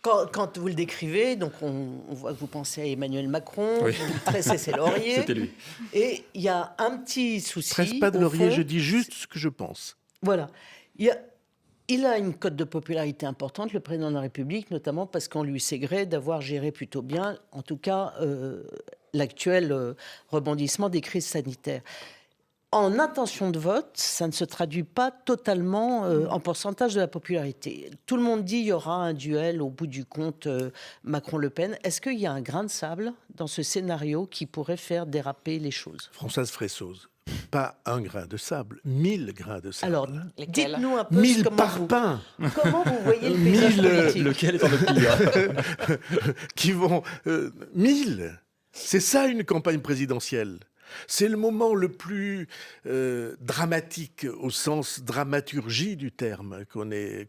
Quand vous le décrivez, donc on voit que vous pensez à Emmanuel Macron,
Oui.
vous tressez ses lauriers.
C'était lui.
Et il y a un petit souci.
Je presse pas de
au
laurier,
fond.
je dis juste ce que je pense.
Voilà. Il a une cote de popularité importante, le président de la République, notamment parce qu'on lui sait gré d'avoir géré plutôt bien, en tout cas, l'actuel rebondissement des crises sanitaires. En intention de vote, ça ne se traduit pas totalement en pourcentage de la popularité. Tout le monde dit qu'il y aura un duel au bout du compte Macron-Le Pen. Est-ce qu'il y a un grain de sable dans ce scénario qui pourrait faire déraper les choses?
Françoise Fressoz, pas un grain de sable, 1000 grains de sable.
Alors,
Lesquels?
dites-nous un peu
1000
comment
parpaings
comment vous voyez le paysage
1000,
politique.
Lequel est en le pire?
qui vont... 1000 C'est ça une campagne présidentielle. C'est le moment le plus dramatique au sens dramaturgie du terme qu'on ait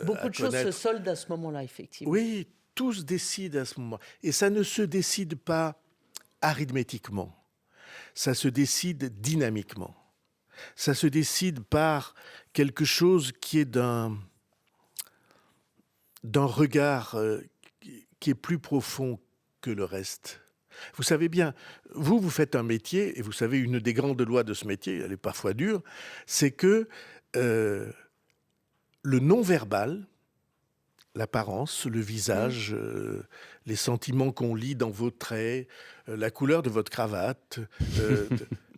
Beaucoup
à
de choses se
connaître.
soldent à ce moment-là, effectivement.
Oui, tout se décide à ce moment. Et ça ne se décide pas arithmétiquement. Ça se décide dynamiquement. Ça se décide par quelque chose qui est d'un regard qui est plus profond que le reste. Vous savez bien, vous faites un métier, et vous savez, une des grandes lois de ce métier, elle est parfois dure, c'est que le non-verbal, l'apparence, le visage, les sentiments qu'on lit dans vos traits, la couleur de votre cravate,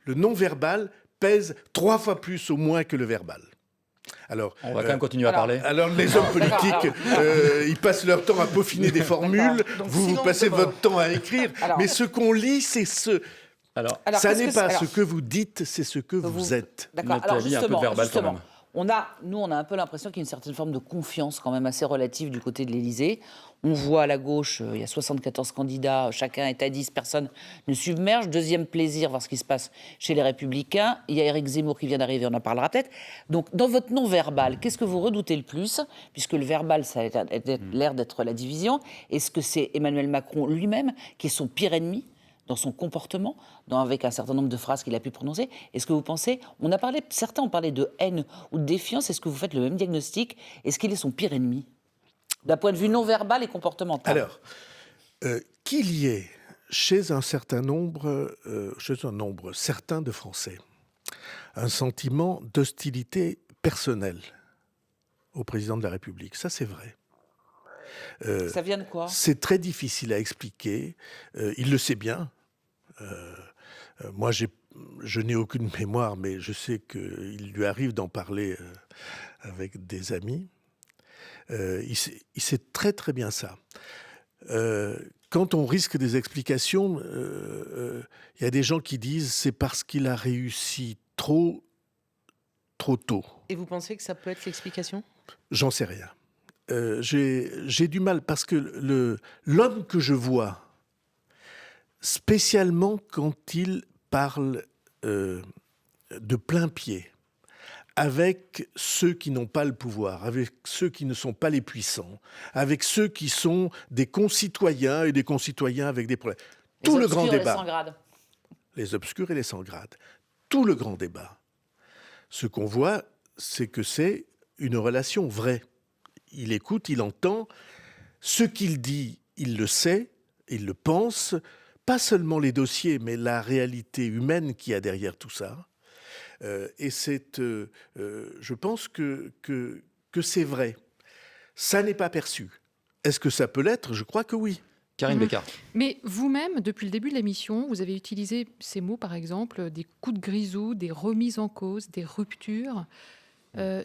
le non-verbal pèse 3 fois plus au moins que le verbal. Alors,
On va quand même continuer à parler.
alors les hommes politiques, ils passent leur temps à peaufiner des formules,
Donc,
vous
silence
passez
de mort.
votre temps à écrire,
Alors-
mais ce qu'on lit, c'est ce...
Alors,
Alors,
ça
qu'est-ce
n'est
que
pas
c'est-
ce que vous dites, c'est ce que vous êtes.
D'accord.
Nathalie,
Alors
un peu de
justement,
verbal quand même.
on a un peu l'impression qu'il y a une certaine forme de confiance quand même assez relative du côté de l'Élysée. On voit à la gauche, il y a 74 candidats, chacun est à 10, personne ne submerge. Deuxième plaisir, voir ce qui se passe chez les Républicains. Il y a Éric Zemmour qui vient d'arriver, on en parlera peut-être. Donc, dans votre non-verbal, qu'est-ce que vous redoutez le plus? Puisque le verbal, ça a l'air d'être la division. Est-ce que c'est Emmanuel Macron lui-même qui est son pire ennemi dans son comportement, avec un certain nombre de phrases qu'il a pu prononcer? Est-ce que vous pensez, certains ont parlé de haine ou de défiance, est-ce que vous faites le même diagnostic? Est-ce qu'il est son pire ennemi d'un point de vue non-verbal et comportemental?
Alors, qu'il y ait chez un nombre certain de Français un sentiment d'hostilité personnelle au président de la République, ça c'est vrai.
Ça vient de quoi?
C'est très difficile à expliquer. Il le sait bien. Moi, je n'ai aucune mémoire, mais je sais qu'il lui arrive d'en parler avec des amis. Il sait très très bien ça. Quand on risque des explications, il y a des gens qui disent c'est parce qu'il a réussi trop tôt.
Et vous pensez que ça peut être l'explication ?
J'en sais rien. J'ai du mal parce que l'homme que je vois, spécialement quand il parle de plein pied, avec ceux qui n'ont pas le pouvoir, avec ceux qui ne sont pas les puissants, avec ceux qui sont des concitoyens et des concitoyens avec des problèmes. Tout le grand débat. Les obscurs et les sans grade. Tout le grand débat. Ce qu'on voit, c'est que c'est une relation vraie. Il écoute, il entend. Ce qu'il dit, il le sait, il le pense. Pas seulement les dossiers, mais la réalité humaine qu'il y a derrière tout ça. Et je pense que c'est vrai. Ça n'est pas perçu. Est-ce que ça peut l'être ? Je crois que oui.
Karine Bécard.
Mais vous-même, depuis le début de l'émission, vous avez utilisé ces mots, par exemple, des coups de grisou, des remises en cause, des ruptures.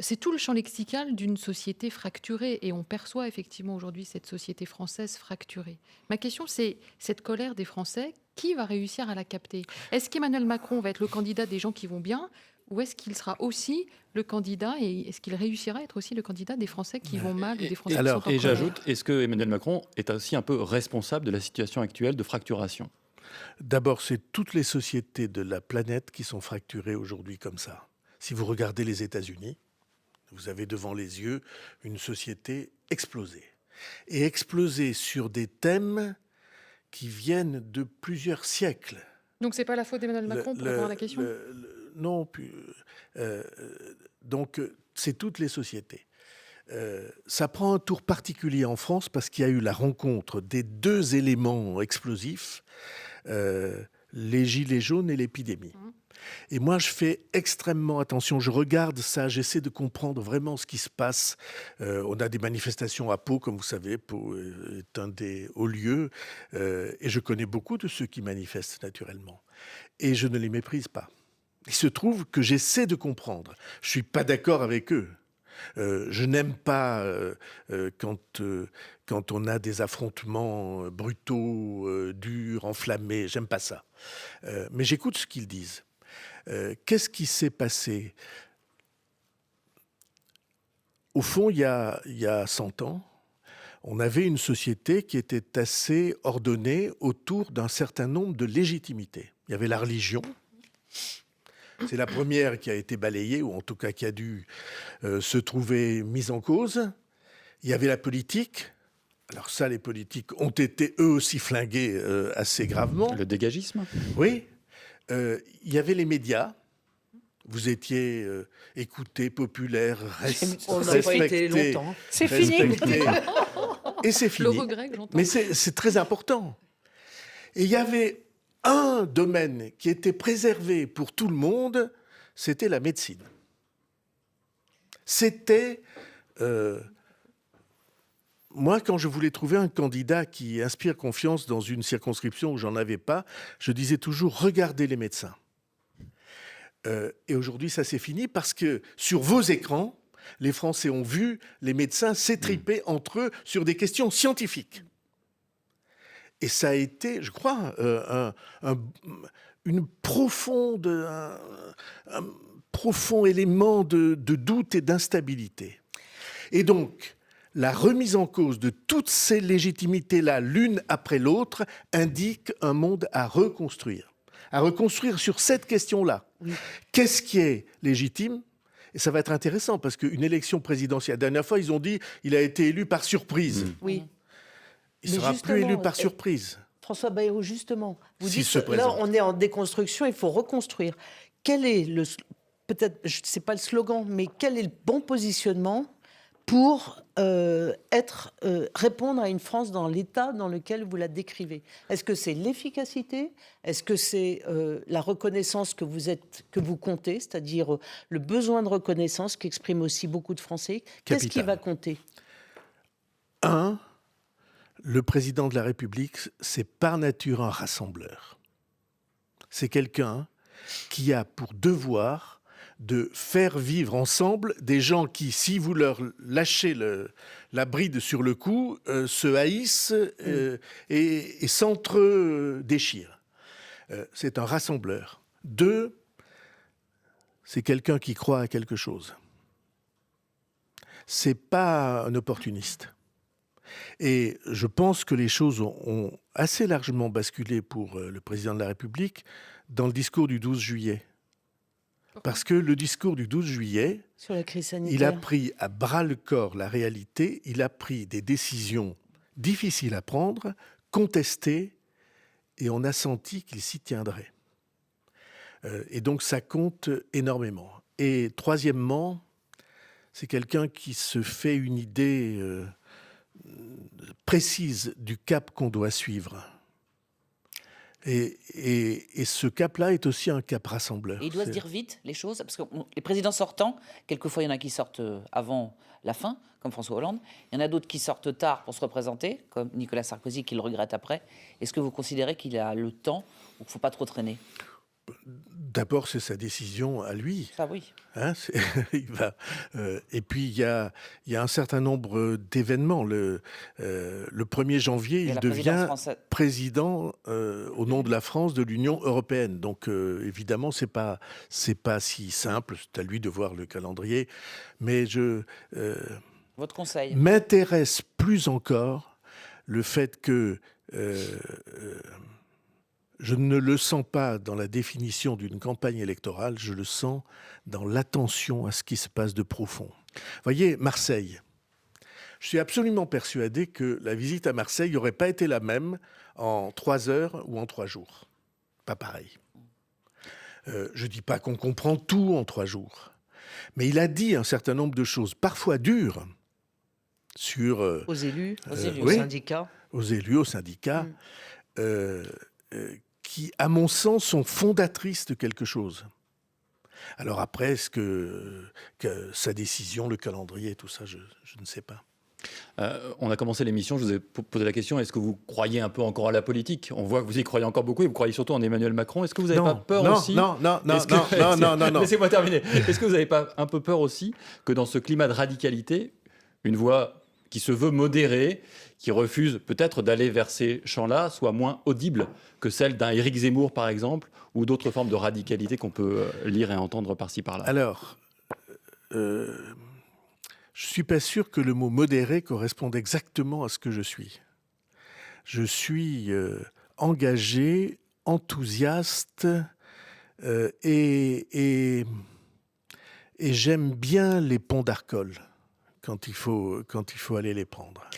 C'est tout le champ lexical d'une société fracturée, et on perçoit effectivement aujourd'hui cette société française fracturée. Ma question, c'est cette colère des Français, qui va réussir à la capter ? Est-ce qu'Emmanuel Macron va être le candidat des gens qui vont bien, ou est-ce qu'il sera aussi le candidat, et est-ce qu'il réussira à être aussi le candidat des Français qui vont mal, ou des Français qui sont en colère ?
Et j'ajoute, est-ce que Emmanuel Macron est aussi un peu responsable de la situation actuelle de fracturation ?
D'abord, c'est toutes les sociétés de la planète qui sont fracturées aujourd'hui comme ça. Si vous regardez les États-Unis, vous avez devant les yeux une société explosée. Et explosée sur des thèmes qui viennent de plusieurs siècles.
Donc c'est pas la faute d'Emmanuel Macron pour répondre à la question ?
Non. Donc c'est toutes les sociétés. Ça prend un tour particulier en France parce qu'il y a eu la rencontre des deux éléments explosifs, les gilets jaunes et l'épidémie. Et moi, je fais extrêmement attention. Je regarde ça, j'essaie de comprendre vraiment ce qui se passe. On a des manifestations à Pau, comme vous savez. Pau est un des hauts lieux. Et je connais beaucoup de ceux qui manifestent, naturellement. Et je ne les méprise pas. Il se trouve que j'essaie de comprendre. Je ne suis pas d'accord avec eux. Je n'aime pas quand on a des affrontements brutaux, durs, enflammés. J'aime pas ça. Mais j'écoute ce qu'ils disent. Qu'est-ce qui s'est passé ? Au fond, il y a 100 ans, on avait une société qui était assez ordonnée autour d'un certain nombre de légitimités. Il y avait la religion. C'est la première qui a été balayée, ou en tout cas qui a dû se trouver mise en cause. Il y avait la politique. Alors ça, les politiques ont été eux aussi flingués assez gravement.
Le dégagisme ?
Oui. Il y avait les médias. Vous étiez écouté, populaire,
On n'a pas été
respecté.
longtemps. C'est fini.
Et c'est
Le
fini.
regret que j'entends.
Mais c'est très important. Et il y avait un domaine qui était préservé pour tout le monde, c'était la médecine. C'était... moi, quand je voulais trouver un candidat qui inspire confiance dans une circonscription où j'en avais pas, je disais toujours, regardez les médecins. Et aujourd'hui, ça s'est fini parce que sur vos écrans, les Français ont vu les médecins s'étriper entre eux sur des questions scientifiques. Et ça a été, je crois, un profond élément de doute et d'instabilité. Et donc, la remise en cause de toutes ces légitimités-là, l'une après l'autre, indique un monde à reconstruire sur cette question-là. Oui. Qu'est-ce qui est légitime ? Et ça va être intéressant, parce qu'une élection présidentielle, la dernière fois, ils ont dit qu'il a été élu par surprise.
Oui.
Il ne sera plus élu par surprise.
François Bayrou, justement, vous
S'il
dites
se
que
présente.
là, on est en déconstruction, il faut reconstruire. Quel est peut-être, je ne sais pas le slogan, mais quel est le bon positionnement pour répondre à une France dans l'état dans lequel vous la décrivez? Est-ce que c'est l'efficacité? Est-ce que c'est la reconnaissance que vous comptez, c'est-à-dire le besoin de reconnaissance qu'expriment aussi beaucoup de Français? Qu'est-ce qui va compter?
Le président de la République, c'est par nature un rassembleur. c'est quelqu'un qui a pour devoir de faire vivre ensemble des gens qui, si vous leur lâchez la bride sur le cou, se haïssent et s'entre-déchirent. C'est un rassembleur. 2, c'est quelqu'un qui croit à quelque chose. C'est pas un opportuniste. Et je pense que les choses ont assez largement basculé pour le président de la République dans le discours du 12 juillet. Parce que le discours du 12 juillet,
Sur la crise sanitaire.
il a pris à bras-le-corps la réalité, il a pris des décisions difficiles à prendre, contestées, et on a senti qu'il s'y tiendrait. Et donc ça compte énormément. Et troisièmement, c'est quelqu'un qui se fait une idée précise du cap qu'on doit suivre. Et ce cap-là est aussi un cap rassembleur.
Et il doit se dire vite les choses, parce que les présidents sortants, quelquefois il y en a qui sortent avant la fin, comme François Hollande. Il y en a d'autres qui sortent tard pour se représenter, comme Nicolas Sarkozy qui le regrette après. Est-ce que vous considérez qu'il a le temps ou qu'il ne faut pas trop traîner?
D'abord, c'est sa décision à lui.
Ça oui.
Hein, et puis, il y a un certain nombre d'événements. Le 1er janvier, il devient président au nom de la France de l'Union européenne. Donc, évidemment, c'est pas si simple. C'est à lui de voir le calendrier. Mais
Votre conseil?
M'intéresse plus encore le fait que je ne le sens pas dans la définition d'une campagne électorale, je le sens dans l'attention à ce qui se passe de profond. Voyez, Marseille. Je suis absolument persuadé que la visite à Marseille n'aurait pas été la même en 3 heures ou en 3 jours. Pas pareil. Je ne dis pas qu'on comprend tout en 3 jours. Mais il a dit un certain nombre de choses, parfois dures, sur...
aux élus, aux
oui,
syndicats.
Aux élus, aux syndicats. Qui, à mon sens, sont fondatrices de quelque chose. Alors après, est-ce que sa décision, le calendrier, tout ça, je ne sais pas.
On a commencé l'émission, je vous ai posé la question, est-ce que vous croyez un peu encore à la politique? On voit que vous y croyez encore beaucoup et vous croyez surtout en Emmanuel Macron. Est-ce que vous n'avez pas peur aussi...
Non.
Laissez-moi terminer. Est-ce que vous n'avez pas un peu peur aussi que dans ce climat de radicalité, une voix qui se veut modérée, qui refuse peut-être d'aller vers ces champs-là, soit moins audible que celle d'un Éric Zemmour, par exemple, ou d'autres formes de radicalité qu'on peut lire et entendre par-ci, par-là?
Alors, je ne suis pas sûr que le mot modéré corresponde exactement à ce que je suis. Je suis engagé, enthousiaste, et j'aime bien les ponts d'Arcole quand il faut aller les prendre.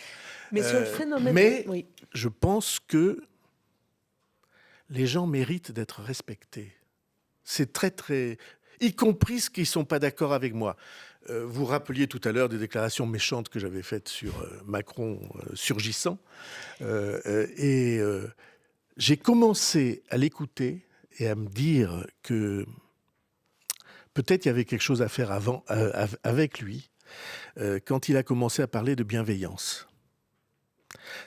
Mais sur le phénomène...
Mais
oui.
je pense que les gens méritent d'être respectés. C'est très, très... Y compris ceux qui ne sont pas d'accord avec moi. Vous rappeliez tout à l'heure des déclarations méchantes que j'avais faites sur Macron surgissant. J'ai commencé à l'écouter et à me dire que peut-être il y avait quelque chose à faire avec lui quand il a commencé à parler de bienveillance.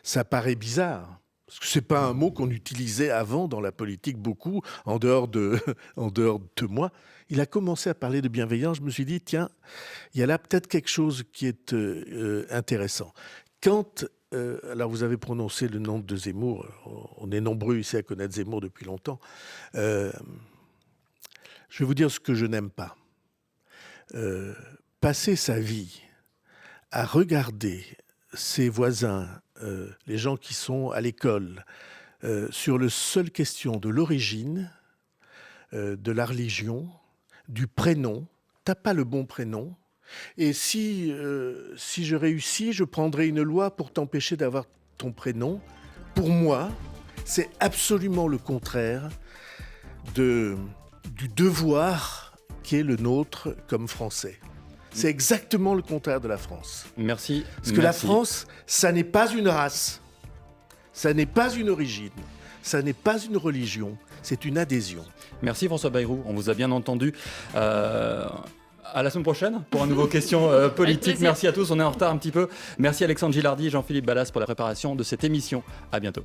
Ça paraît bizarre, parce que ce n'est pas un mot qu'on utilisait avant dans la politique beaucoup, en dehors de moi. Il a commencé à parler de bienveillance, je me suis dit, tiens, il y a là peut-être quelque chose qui est intéressant. Alors vous avez prononcé le nom de Zemmour, on est nombreux ici à connaître Zemmour depuis longtemps. Je vais vous dire ce que je n'aime pas. Passer sa vie à regarder ses voisins, les gens qui sont à l'école, sur la seule question de l'origine, de la religion, du prénom. T'as pas le bon prénom. Et si je réussis, je prendrai une loi pour t'empêcher d'avoir ton prénom. Pour moi, c'est absolument le contraire du devoir qui est le nôtre comme Français. C'est exactement le contraire de la France.
Merci.
Parce que la France, ça n'est pas une race, ça n'est pas une origine, ça n'est pas une religion, c'est une adhésion.
Merci François Bayrou, on vous a bien entendu. À la semaine prochaine pour un nouveau question politique. Merci à tous, on est en retard un petit peu. Merci Alexandre Gilardi et Jean-Philippe Ballas pour la préparation de cette émission. À bientôt.